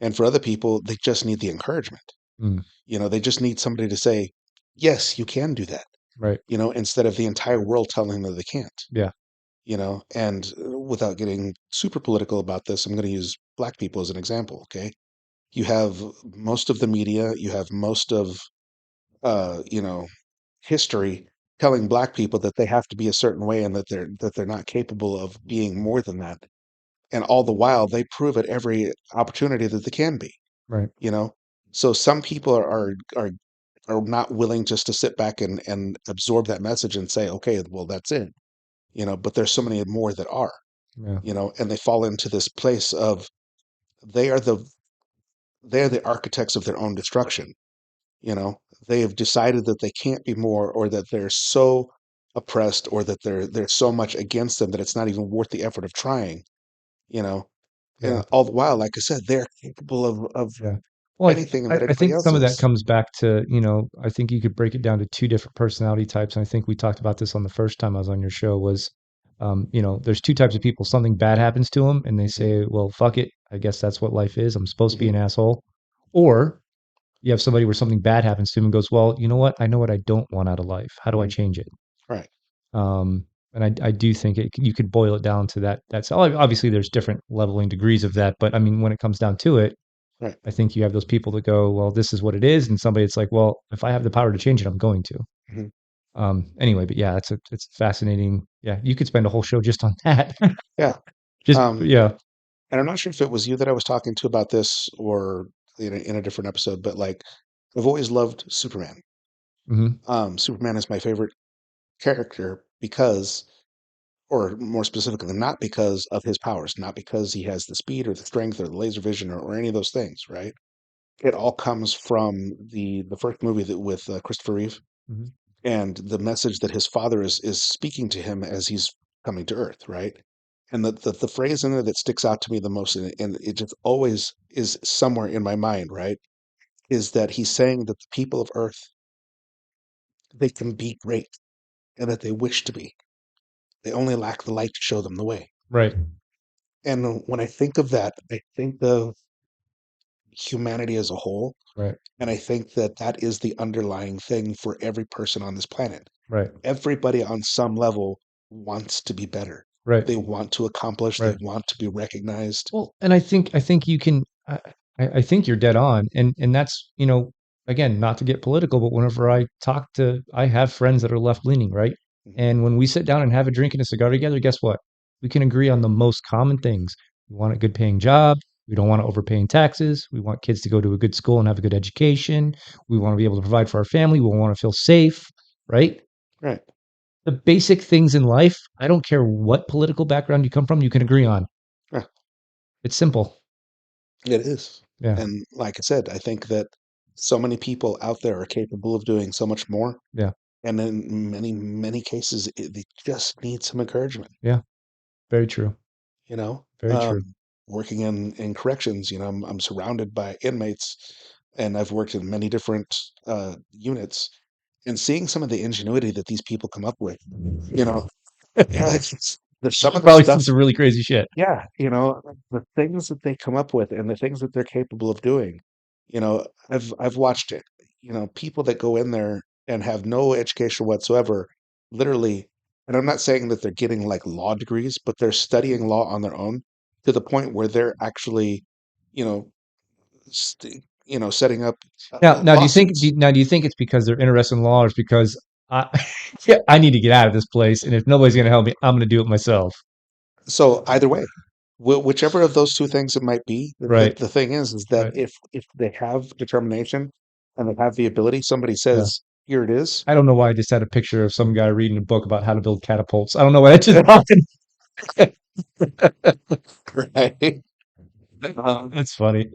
And for other people, they just need the encouragement. Mm, They just need somebody to say, "Yes, you can do that." right. Instead of the entire world telling them they can't. Yeah. And without getting super political about this, I'm going to use black people as an example. Okay, you have most of the media, you have most of uh, you know history telling black people that they have to be a certain way and that they're not capable of being more than that. And all the while they prove at every opportunity that they can be, Right. you know? So some people are not willing just to sit back and absorb that message and say, okay, well, that's it, but there's so many more that are, Yeah. and they fall into this place of they are the they're the architects of their own destruction. You know, they have decided that they can't be more, or that they're so oppressed, or that there's so much against them that it's not even worth the effort of trying, you know. Yeah. And all the while, like I said, they're capable of Yeah. Well, anything I that anybody think else some of that is. comes back to, I think you could break it down to two different personality types. And I think we talked about this on the first time I was on your show was, there's two types of people. Something bad happens to them and they Hmm. say, well, fuck it. I guess that's what life is. I'm supposed to be Hmm. an asshole. Or you have somebody where something bad happens to them and goes, well, you know what? I know what I don't want out of life. How do I Hmm. change it? Right. Um, and I do think you could boil it down to that. That's obviously there's different leveling degrees of that, but I mean, when it comes down to it, Right. I think you have those people that go, well, this is what it is, and somebody that's like, well, if I have the power to change it, I'm going to. Hmm. Anyway, but yeah, it's fascinating. Yeah, you could spend a whole show just on that. Yeah. Just Um, yeah. and I'm not sure if it was you that I was talking to about this or in a different episode, but like I've always loved Superman. Hmm. Superman is my favorite character because, or more specifically, not because of his powers, not because he has the speed or the strength or the laser vision or any of those things, right? It all comes from the first movie that with Christopher Reeve, Hmm. and the message that his father is speaking to him as he's coming to Earth, right? And the phrase in there that sticks out to me the most, and it just always is somewhere in my mind, right? Is that he's saying that the people of Earth, they can be great and that they wish to be. They only lack the light to show them the way. Right. And when I think of that, I think of humanity as a whole. Right. And I think that that is the underlying thing for every person on this planet. Right. Everybody on some level wants to be better. Right. They want to accomplish, they Right. want to be recognized. Well, and I think you can. I think you're dead on, and that's again, not to get political, but whenever I have friends that are left leaning, right? Mhm. And when we sit down and have a drink and a cigar together, guess what? We can agree on the most common things. We want a good paying job. We don't want to overpay in taxes. We want kids to go to a good school and have a good education. We want to be able to provide for our family. We want to feel safe, right? Right. The basic things in life, I don't care what political background you come from, you can agree on. Yeah, It's simple. it is. Yeah. And like I said, I think that so many people out there are capable of doing so much more. Yeah. And in many, many cases, they just need some encouragement. Yeah. Very true. you know Very true. um, Working in corrections, I'm surrounded by inmates, and I've worked in many different units, and seeing some of the ingenuity that these people come up with, you know yeah, there's some of the Probably seen stuff. some really crazy shit. Yeah, the things that they come up with and the things that they're capable of doing. I've watched it. People that go in there and have no education whatsoever, literally, and I'm not saying that they're getting like law degrees, but they're studying law on their own to the point where they're actually, you know, setting up Now, do you think? lawsuits. Now, do you think it's because they're interested in law, or it's because I, yeah, I need to get out of this place, and if nobody's going to help me, I'm going to do it myself. So either way, whichever of those two things it might be, Right. the thing is that Right. if they have determination and they have the ability, somebody Yeah. says, "Here it is." I don't know why I just had a picture of some guy reading a book about how to build catapults. I don't know why that just popped in. Right? Um, That's funny.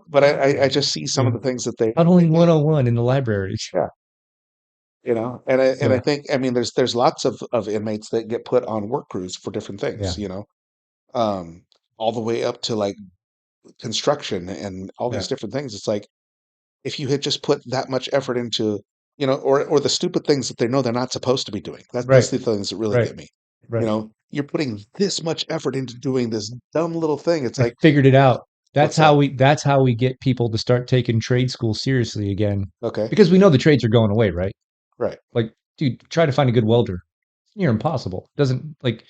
but I just see some Yeah. of the things that they Huddling do. 101 in the library. Yeah, and I Yeah. think, I mean, there's lots of inmates that get put on work crews for different things. Yeah. Um, all the way up to like construction and all Yeah. these different things. It's like, if you had just put that much effort into, or the stupid things that they know they're not supposed to be doing. That's Right. the things that really Right. get me. Right. You're putting this much effort into doing this dumb little thing. It's I like, figured it out. what's that? That's how we get people to start taking trade school seriously again. Okay, Because we know the trades are going away, right? right. Like, dude, try to find a good welder. Near impossible. Doesn't like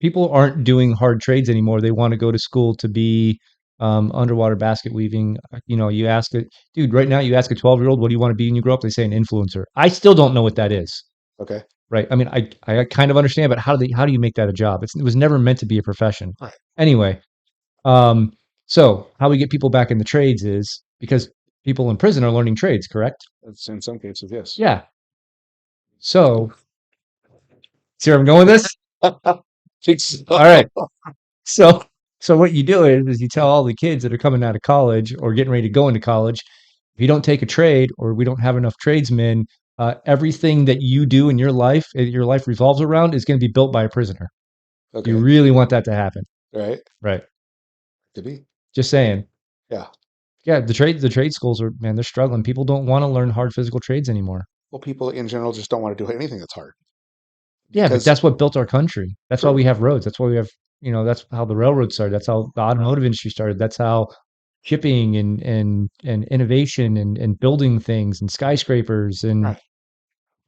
people aren't doing hard trades anymore. They want to go to school to be underwater basket weaving. You ask a dude right now, you ask a 12-year-old, what do you want to be when you grow up? They say an influencer. I still don't know what that is. Okay, Right. I mean, I kind of understand, but how do you make that a job? It was never meant to be a profession. right. Anyway, um, so how we get people back in the trades is because people in prison are learning trades, correct? It's in some cases, yes. Yeah. So see where I'm going with this? Think so. All right. So so what you do is you tell all the kids that are coming out of college or getting ready to go into college, if you don't take a trade or we don't have enough tradesmen, everything that you do in your life revolves around is going to be built by a prisoner. Do you Okay, really want that to happen? right. Right. Could be. Just saying. Yeah. Yeah, the trade schools are man, they're struggling. People don't want to learn hard physical trades anymore. Well, people in general just don't want to do anything that's hard Yeah, but because that's what built our country. That's why true. we have roads. That's why we have, that's how the railroad started. That's how the automotive industry started. That's how shipping and innovation and building things and skyscrapers and Right.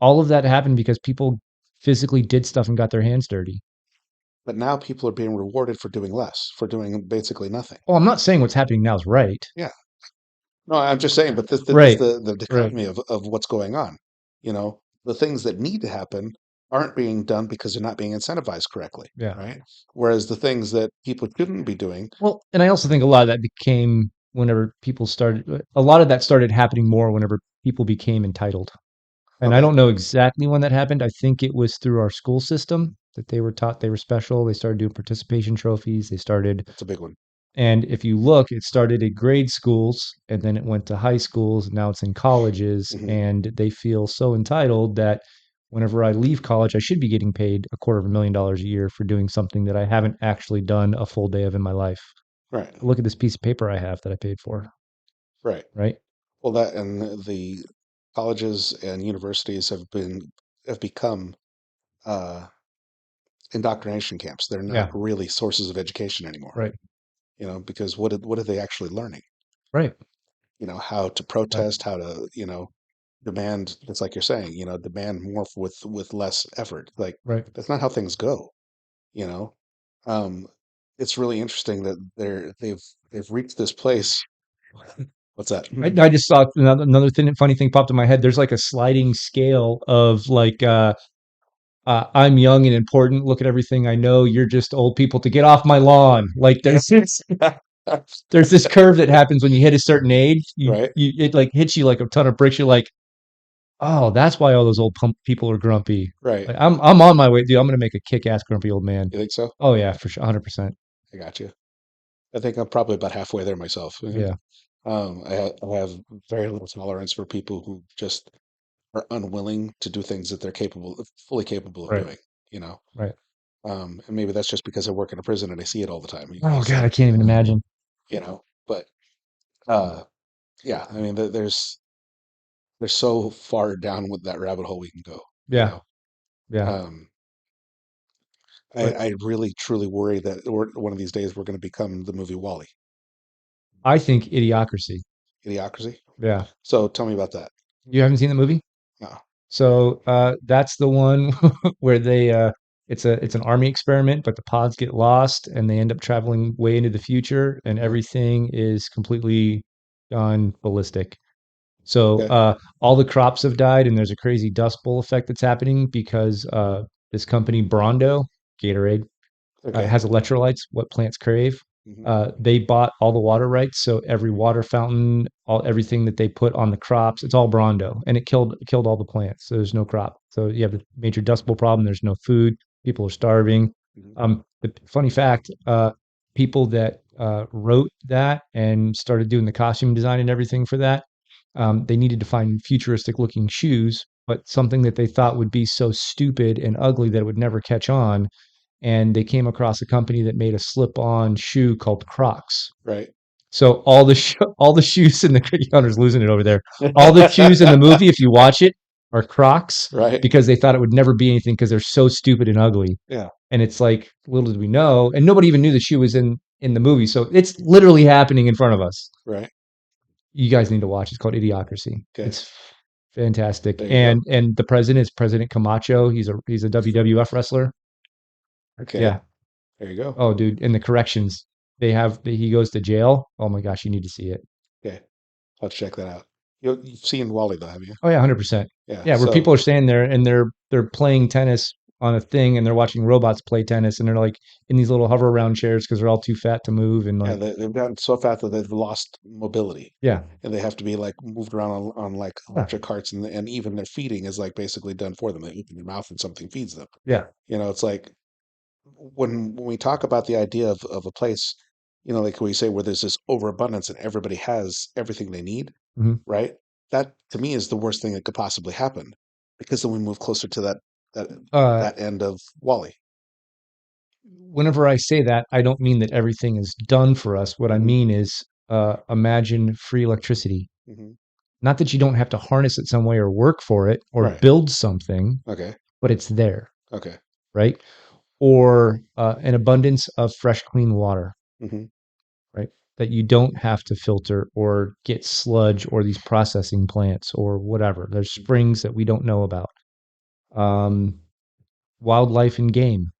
all of that happened because people physically did stuff and got their hands dirty. But now people are being rewarded for doing less, for doing basically nothing. Well, I'm not saying what's happening now is right. Yeah. No, I'm just saying, but this is Right. the Right. dichotomy of what's going on. The things that need to happen aren't being done because they're not being incentivized correctly, Yeah. right? Whereas the things that people shouldn't be doing, Well, and I also think a lot of that became whenever a lot of that started happening more whenever people became entitled. And I okay, don't know exactly when that happened. I think it was through our school system that they were taught they were special. They started doing participation trophies. They started, that's a big one. and if you look, it started at grade schools and then it went to high schools. And now it's in colleges. Hmm. And they feel so entitled that whenever I leave college, I should be getting paid $250,000 a year for doing something that I haven't actually done a full day of in my life. Right, Look at this piece of paper I have that I paid for, right. right? Well, that and the colleges and universities have become uh, indoctrination camps. They're not Yeah. really sources of education anymore, Right. because what are they actually learning? Right. How to Right. protest, how to, demand, it's like you're saying, demand more with less effort. Like, Right. that's not how things go, you know? Um, it's really interesting that they've reached this place. What's that? I just saw another thing, funny thing popped in my head. There's like a sliding scale of like, I'm young and important. Look at everything I know. You're just old people to get off my lawn. Like there's this curve that happens when you hit a certain age. Right, It like hits you like a ton of bricks. You're like, oh, that's why all those old people are grumpy. right. Like I'm on my way, dude. I'm gonna make a kick-ass grumpy old man. You think so? Oh yeah, for sure, 100%. I got you. I think I'm probably about halfway there myself. Yeah, I have very little tolerance for people who just are unwilling to do things that they're fully capable of right, doing, you know. right. And maybe that's just because I work in a prison and I see it all the time. Oh It's God, I like, can't even imagine. but uh, yeah, I mean, there's so far down with that rabbit hole we can go, you Yeah, know. yeah. Um, But I really truly worry that one of these days we're going to become the movie Wall-E, I think Idiocracy. Idiocracy. Yeah, So tell me about that. you haven't seen the movie? No. So that's the one where they it's an army experiment, but the pods get lost and they end up traveling way into the future, and Uh-huh. everything is completely gone ballistic. So Okay. all the crops have died, and there's a crazy dust bowl effect that's happening because this company Brondo, Gatorade, Okay. has electrolytes, what plants crave. Hmm. They bought all the water rights, so every water fountain, everything that they put on the crops, it's all Brondo, and it killed all the plants. So there's no crop. So you have a major dust bowl problem. There's no food. People are starving. Hmm. The funny fact, people that wrote that and started doing the costume design and everything for that, they needed to find futuristic looking shoes, but something that they thought would be so stupid and ugly that it would never catch on, and they came across a company that made a slip-on shoe called Crocs. Right. So all the shoes in the Hunter's losing it over there. All the shoes in the movie, if you watch it, are Crocs Right. because they thought it would never be anything because they're so stupid and ugly. Yeah. And it's like little did we know, and nobody even knew the shoe was in the movie. So it's literally happening in front of us. Right. You guys need to watch. It's called Idiocracy. Okay. It's fantastic. There you go. And the president is President Camacho. He's a WWF wrestler. Okay. Yeah. There you go. Oh, dude, in the corrections, he goes to jail. Oh my gosh, you need to see it. Okay. Let's check that out. You've seen Wally though, have you? Oh yeah, 100%. Yeah. Yeah, where So people are standing there and they're playing tennis on a thing and they're watching robots play tennis and they're like in these little hover around chairs because they're all too fat to move and yeah, like they've gotten so fat that they've lost mobility, yeah, and they have to be like moved around on like yeah, electric carts, and even their feeding is like basically done for them. They open their mouth and something feeds them. yeah. It's like when we talk about the idea of a place, like we say where there's this overabundance and everybody has everything they need, Hmm. right? That to me is the worst thing that could possibly happen, because then we move closer to that Uh, that end of Wally. Whenever I say that, I don't mean that everything is done for us. What I Hmm. mean is, imagine free electricity. Hmm. Not that you don't have to harness it some way or work for it or Right. build something, Okay. but it's there, Okay. right? Or an abundance of fresh, clean water, Hmm. right? That you don't have to filter or get sludge or these processing plants or whatever. There's springs that we don't know about. Um, Wildlife and game,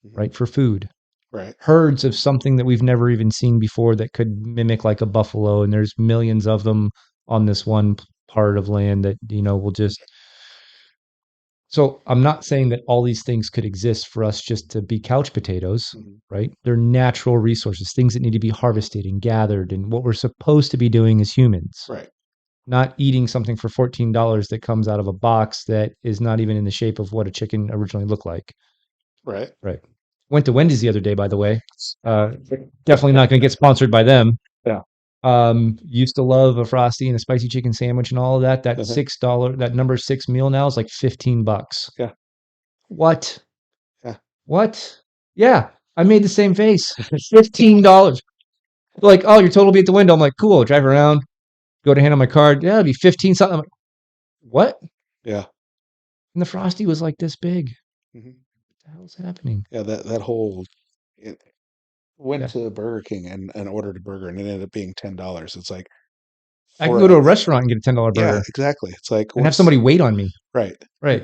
Hmm. right? For food. Right. Herds of something that we've never even seen before that could mimic like a buffalo. And there's millions of them on this one part of land that, will just. So I'm not saying that all these things could exist for us just to be couch potatoes, Hmm. right? They're natural resources, things that need to be harvested and gathered, and what we're supposed to be doing as humans, Right. not eating something for $14 that comes out of a box that is not even in the shape of what a chicken originally looked like. Right. Right. Went to Wendy's the other day, by the way. Definitely not going to get sponsored by them. Yeah. Used to love a frosty and a spicy chicken sandwich and all of that. That Uh-huh. $6, that number six meal now is like $15. Yeah. What? Yeah. What? Yeah, I made the same face. $15. Like, oh, your total will be at the window. I'm like, cool. Drive around, go to hand on my card. Yeah, it'll be 15 something. I'm like, what? Yeah. And the frosty was like this big. Hmm. the hell's happening? Yeah, that whole it went Yeah. to Burger King and ordered a burger and it ended up being $10. It's like I can for go to a restaurant and get a $10 yeah, burger exactly. It's like and have what's somebody wait on me. right. Right.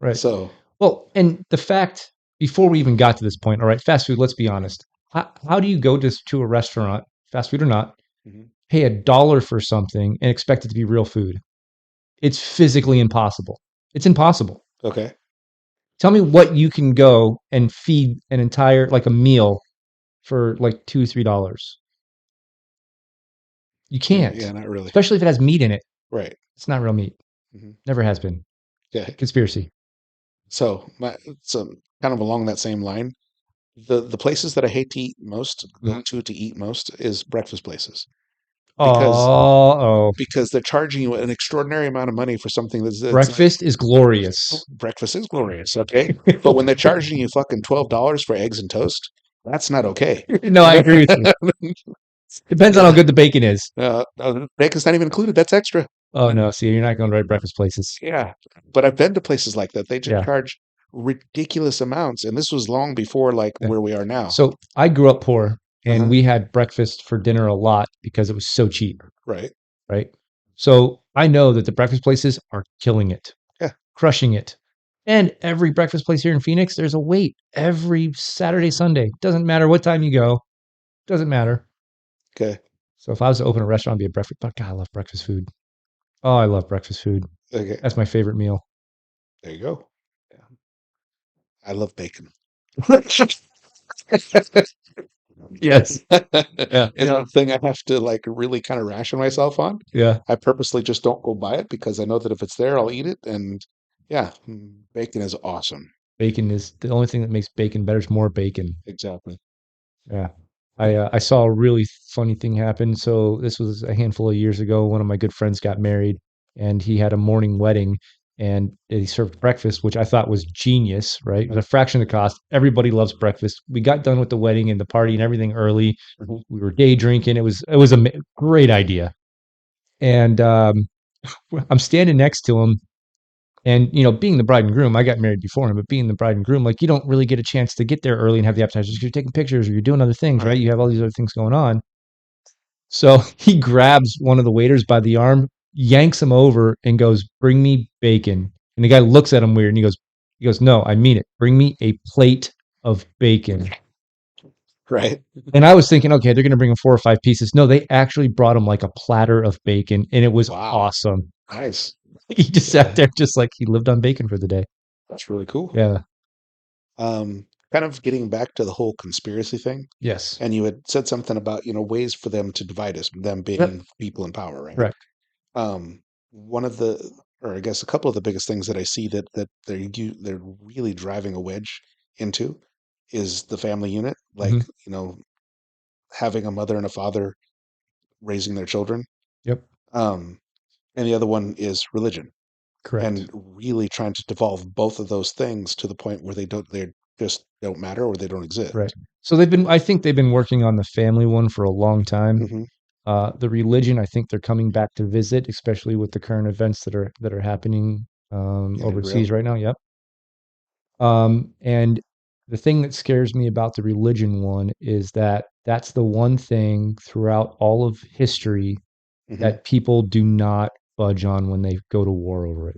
Right. So Well, and the fact before we even got to this point, all right, fast food, let's be honest. How do you go to a restaurant, fast food or not, mhm. pay $1 for something and expect it to be real food? It's physically impossible. It's impossible. Okay. Tell me what you can go and feed an entire like a meal for like $2, $3. You Yeah, can't, yeah, not really. especially if it has meat in it. Right. It's not real meat. Mhm. Never has been. Okay. Conspiracy. So kind of along that same line, the places that I hate to eat most, go Mhm. to eat most, is breakfast places because Oh, because they're charging you an extraordinary amount of money for something that's like breakfast is glorious. breakfast is glorious, okay? But when they're charging you fucking $12 for eggs and toast, that's not okay. No, I agree with you. Depends on how good the bacon is. Bacon's not even included. That's extra. Oh no, see, you're not going to right breakfast places. Yeah. But I've been to places like that. They just Yeah, charge ridiculous amounts, and this was long before like yeah. where we are now. So I grew up poor, and Uh-huh. we had breakfast for dinner a lot because it was so cheap, Right. right? So I know that the breakfast places are killing it, Yeah. crushing it. And every breakfast place here in Phoenix, there's a wait every Saturday, Sunday. Doesn't matter what time you go. Doesn't matter. Okay. So if I was to open a restaurant, it'd be a breakfast. But God, I love breakfast food. Oh, I love breakfast food. Okay. That's my favorite meal. There you go. Yeah. I love bacon. Yes. Yeah. It's a thing I have to like really kind of ration myself on. Yeah. I purposely just don't go buy it because I know that if it's there, I'll eat it. And yeah, bacon is awesome. Bacon is the only thing that makes bacon better is more bacon. Exactly. Yeah. I saw a really funny thing happen. So this was a handful of years ago. One of my good friends got married and he had a morning wedding and he served breakfast, which I thought was genius, right? It was a fraction of the cost. Everybody loves breakfast. We got done with the wedding and the party and everything early. Mhm. We were day drinking. It was a great idea. And I'm standing next to him. And being the bride and groom, I got married before him, but being the bride and groom, like you don't really get a chance to get there early and have the appetizers. 'Cause you're taking pictures or you're doing other things, right? Right. You have all these other things going on. So he grabs one of the waiters by the arm, yanks him over, and goes, "Bring me bacon." And the guy looks at him weird, and he goes, "No, I mean it. Bring me a plate of bacon." Right. And I was thinking, okay, they're going to bring him 4 or 5 pieces. No, they actually brought him like a platter of bacon, and it was Wow. awesome. Nice. He just sat Yeah. there, just like he lived on bacon for the day. That's really cool. Yeah. Kind of getting back to the whole conspiracy thing. Yes. And you had said something about, ways for them to divide us, them Yep. being people in power, right? Correct. One of the, or I guess a couple of the biggest things that I see that they're really driving a wedge into is the family unit, like, Mhm. having a mother and a father raising their children. Yep. Um, and the other one is religion, Correct. and really trying to devolve both of those things to the point where they just don't matter or they don't exist. Right. So I think they've been working on the family one for a long time. Hmm. The religion, I think they're coming back to visit, especially with the current events that are happening In overseas Israel. right now. Yep. And the thing that scares me about the religion one is that that's the one thing throughout all of history Hmm. that people do not budge on when they go to war over it.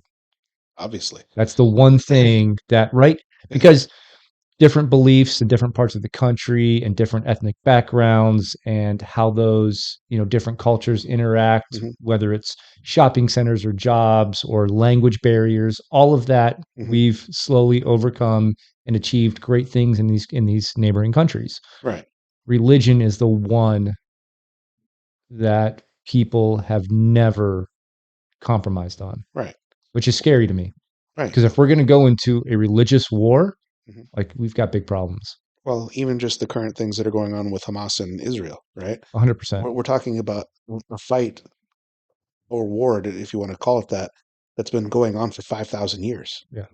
Obviously. That's the one thing that, right? Yeah. Because different beliefs in different parts of the country and different ethnic backgrounds and how those different cultures interact, Hmm. whether it's shopping centers or jobs or language barriers, all of that Hmm. we've slowly overcome and achieved great things in these neighboring countries. Right. Religion is the one that people have never compromised on, Right. which is scary to me, Right. because if we're going to go into a religious war, Hmm. like we've got big problems. Well, even just the current things that are going on with Hamas and Israel, right? 100%. We're talking about a fight or war, if you want to call it that, that's been going on for 5,000 years. Yeah.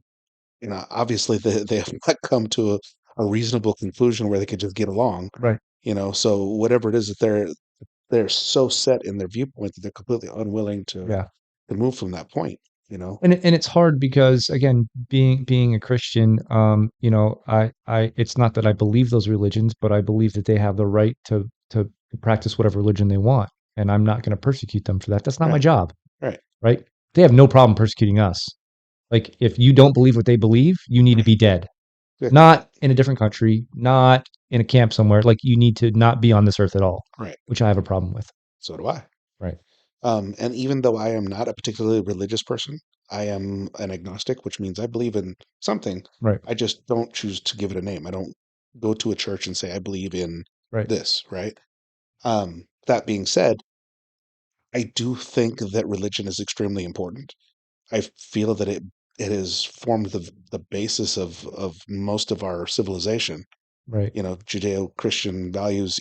Obviously they have not come to a reasonable conclusion where they could just get along. Right. So whatever it is that they're so set in their viewpoint that they're completely unwilling to Yeah. move from that point. you know? And it's hard because again, being a Christian, it's not that I believe those religions, but I believe that they have the right to practice whatever religion they want, and I'm not going to persecute them for that. That's not my Right, job, right, right? They have no problem persecuting us. Like if you don't believe what they believe, you need to right. be dead. Yeah, Not in a different country, not in a camp somewhere. Like you need to not be on this earth at all, right. which I have a problem with. So do I. Right. And even though I am not a particularly religious person, I am an agnostic, which means I believe in something. Right. I just don't choose to give it a name. I don't go to a church and say I believe in Right. this, right? That being said, I do think that religion is extremely important. I feel that it has formed the basis of most of our civilization. Right. Judeo-Christian values.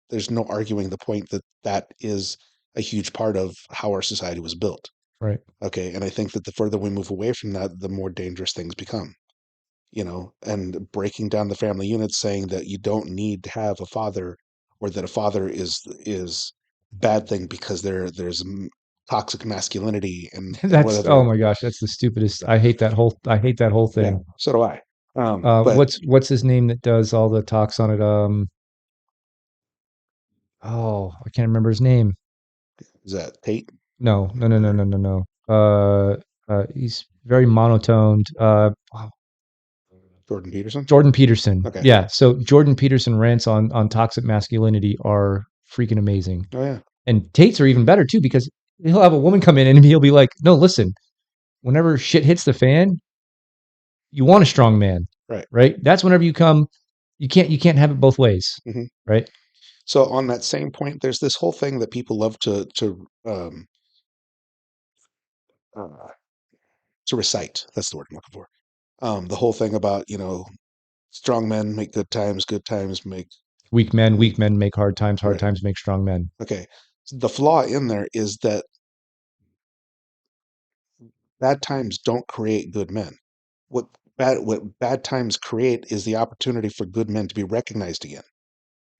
There's no arguing the point that that is a huge part of how our society was built. Right. Okay, and I think that the further we move away from that, the more dangerous things become. And breaking down the family unit, saying that you don't need to have a father, or that a father is a bad thing because there's toxic masculinity and That's oh whatever. my gosh, that's the stupidest. I hate that whole Yeah, thing. so do I. But What's his name that does all the talks on it? Oh, I can't remember his name. is that Tate No, no, no, no, or no, no, no. He's very monotoned. Jordan Peterson? Jordan Peterson. Okay. Yeah. So Jordan Peterson rants on toxic masculinity are freaking amazing. Oh yeah. And Tate's are even better too because he'll have a woman come in and he'll be like, "No, listen. Whenever shit hits the fan, you want a strong man, Right. right? That's whenever you come. You can't have it both ways, Hmm. right? So on that same point, there's this whole thing that people love uh, to recite. That's the word I'm looking for. The whole thing about strong men make good times make Weak men make hard right. times make strong men. Okay. The flaw in there is that bad times don't create good men. What bad times create is the opportunity for good men to be recognized again.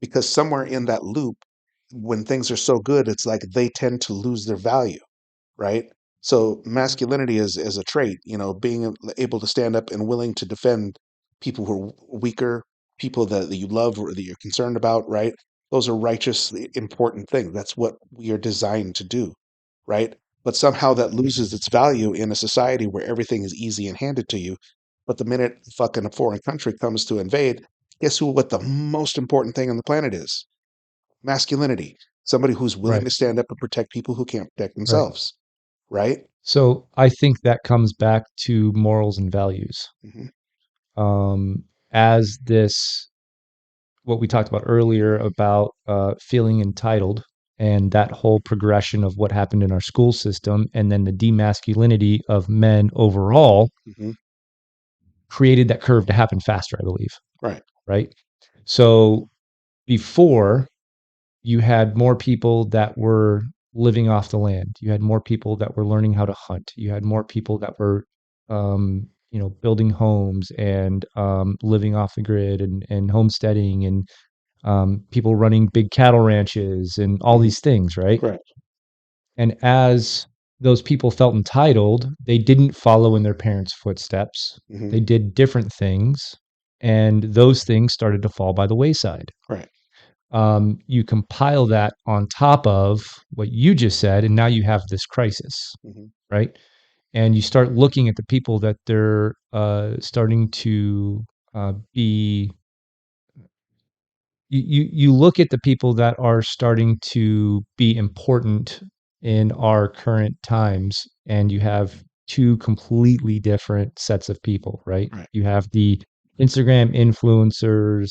Because somewhere in that loop, when things are so good, it's like they tend to lose their value, right? So masculinity is a trait, being able to stand up and willing to defend people who are weaker, people that you love or that you're concerned about, right? Those are righteous, important things. That's what we are designed to do, right? But somehow that loses its value in a society where everything is easy and handed to you. But the minute fucking a foreign country comes to invade, guess what the most important thing on the planet is? Masculinity. Somebody who's willing Right, to stand up and protect people who can't protect right. themselves, right? So I think that comes back to morals and values. Hmm. As this, what we talked about earlier about feeling entitled and that whole progression of what happened in our school system, and then the demasculinity of men overall Hmm. created that curve to happen faster, I believe. Right. Right. So before you had more people that were living off the land. You had more people that were learning how to hunt. You had more people that were, building homes and living off the grid and homesteading and people running big cattle ranches and all Hmm. these things, right? Right. And as those people felt entitled, they didn't follow in their parents' footsteps. Hmm. They did different things, and those things started to fall by the wayside. Right. You compile that on top of what you just said, and now you have this crisis, Hmm. right? And you start looking at the people that they're starting to be. You look at the people that are starting to be important in our current times, and you have two completely different sets of people, right? Right. You have the Instagram influencers,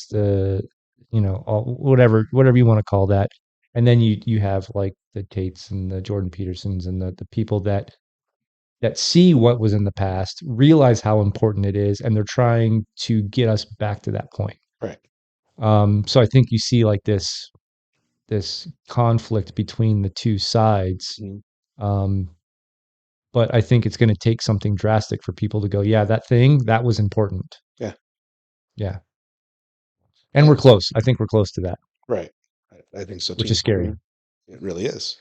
whatever you want to call that, and then you have like the Tates and the Jordan Petersons and the people that see what was in the past, realize how important it is, and they're trying to get us back to that point. Right. So I think you see like this conflict between the two sides. Hmm. Um, but I think it's going to take something drastic for people to go, yeah, that thing that was important. Yeah. Yeah, and Uh, we're close. I think we're close to that, right. I think so which too. is scary. It really is.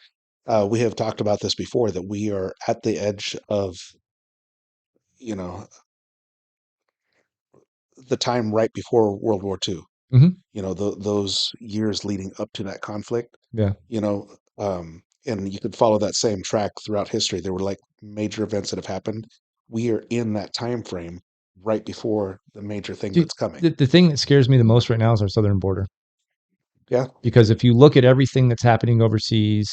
We have talked about this before that we are at the edge of, you know, the time right before World War II. Hmm. Those years leading up to that conflict. Yeah. You know, and you could follow that same track throughout history. There were like major events that have happened. We are in that time frame right before the major thing Dude, that's coming. the thing that scares me the most right now is our southern border. Yeah. Because if you look at everything that's happening overseas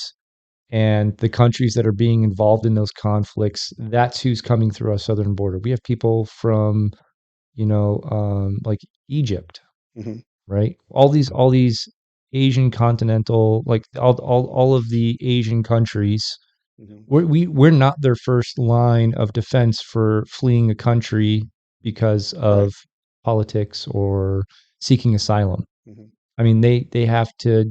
and the countries that are being involved in those conflicts, that's who's coming through our southern border. We have people from, like Egypt, Hmm. right? All these Asian continental, like all of the Asian countries. Hmm. We're not their first line of defense for fleeing a country because Right. of politics or seeking asylum. Hmm. I mean, they have to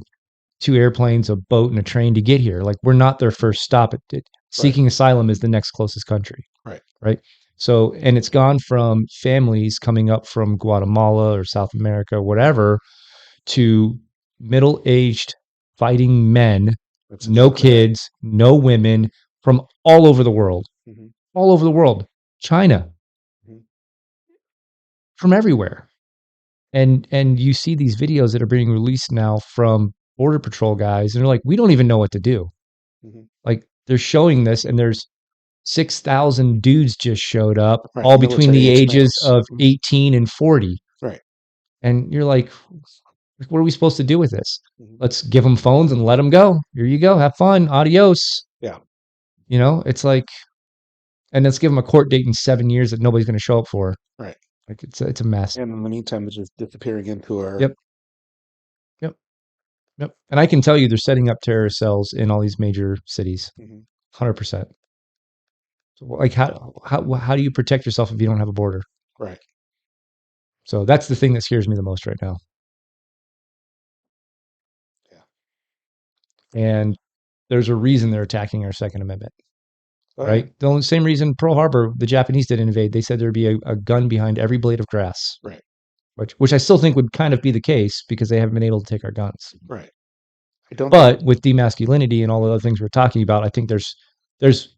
two airplanes, a boat, and a train to get here. Like we're not their first stop. Right. Seeking asylum is the next closest country, Right. right? So, and it's gone from families coming up from Guatemala or South America, whatever, to middle-aged fighting men, That's no exactly right. kids, no women, from Hmm. all over the world, China, Hmm. from everywhere. And you see these videos that are being released now from border patrol guys, and they're like, we don't even know what to do. Hmm. Like they're showing this, and there's 6,000 dudes just showed up, Right. all between Military the age ages males. of Mhm. 18 and 40. Right. And you're like, what are we supposed to do with this? Hmm. Let's give them phones and let them go. Here you go. Have fun. Adios. Yeah. It's like, and let's give them a court date in 7 years that nobody's going to show up for. Right. Like it's a mess. And in the meantime, they're just disappearing into our. Yep. Yep. Yep. And I can tell you they're setting up terror cells in all these major cities. Mhm. 100%. So like how do you protect yourself if you don't have a border? Right. So that's the thing that scares me the most right now. Yeah. And there's a reason they're attacking our Second Amendment, Oh yeah. right? The only same reason Pearl Harbor, the Japanese didn't invade. They said there'd be a gun behind every blade of grass, Right. which I still think would kind of be the case because they haven't been able to take our guns. Right. I don't think. But with demasculinity and all the other things we're talking about, I think there's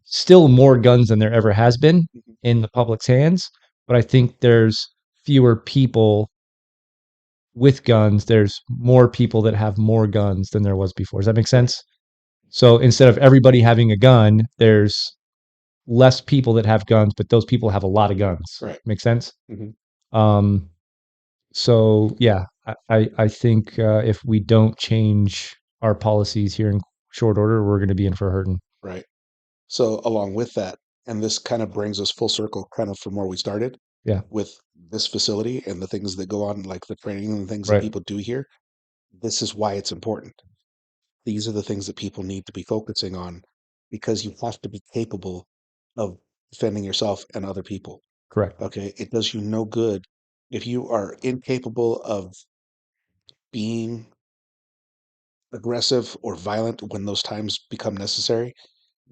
still more guns than there ever has been Mhm. in the public's hands. But I think there's fewer people with guns. There's more people that have more guns than there was before. Does that make Right. sense? So instead of everybody having a gun, there's less people that have guns, but those people have a lot of guns. Right. Make sense? Hmm. Um, so yeah, I think if we don't change our policies here in short order, we're going to be in for a hurting. Right. So along with that, and this kind of brings us full circle, kind of from where we started Yeah, with this facility and the things that go on, like the training and the things that right, people do here. This is why it's important. These are the things that people need to be focusing on because you have to be capable of defending yourself and other people. correct, Okay. It does you no good if you are incapable of being aggressive or violent when those times become necessary,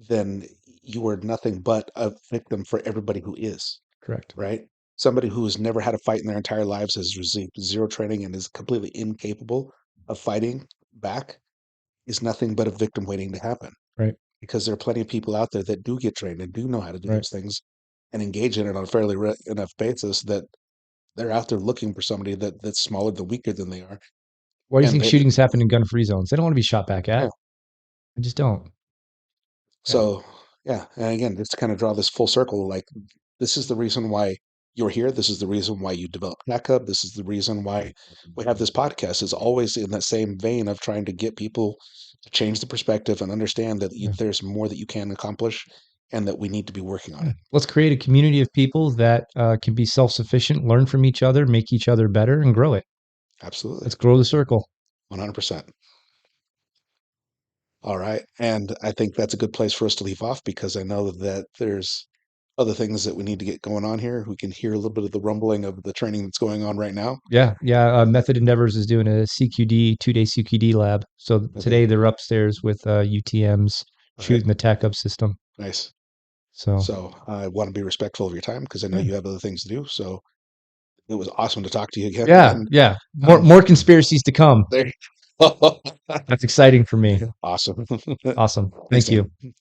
then you are nothing but a victim for everybody who is, correct, right? Somebody who has never had a fight in their entire lives, has received zero training, and is completely incapable of fighting back is nothing but a victim waiting to happen. right, Because there are plenty of people out there that do get trained and do know how to do right. those things and engage in it on a fairly enough basis that they're out there looking for somebody that's smaller than weaker than they are. Why do you And think they, shootings happen in gun-free zones? They don't want to be shot back yeah. at. I just don't. Yeah, So, yeah. And again, just to kind of draw this full circle, like this is the reason why you're here. This is the reason why you developed Tac-Hub. This is the reason why we have this podcast. Is always in that same vein of trying to get people to change the perspective and understand that yeah, there's more that you can accomplish and that we need to be working on yeah. it. Let's create a community of people that can be self-sufficient, learn from each other, make each other better, and grow it. Absolutely. Let's grow the circle. 100%. All right. And I think that's a good place for us to leave off because I know that there's other things that we need to get going on here. We can hear a little bit of the rumbling of the training that's going on right now. Yeah, yeah. Method Endeavors is doing a CQD 2-day CQD lab. So Okay. today they're upstairs with UTMs All right. shooting the Tac-Hub system. Nice. So So I want to be respectful of your time because I know yeah, you have other things to do. So it was awesome to talk to you again. yeah, And yeah. More um, more conspiracies to come. there, That's exciting for me. Awesome. Awesome. Thanks, Thank man. you.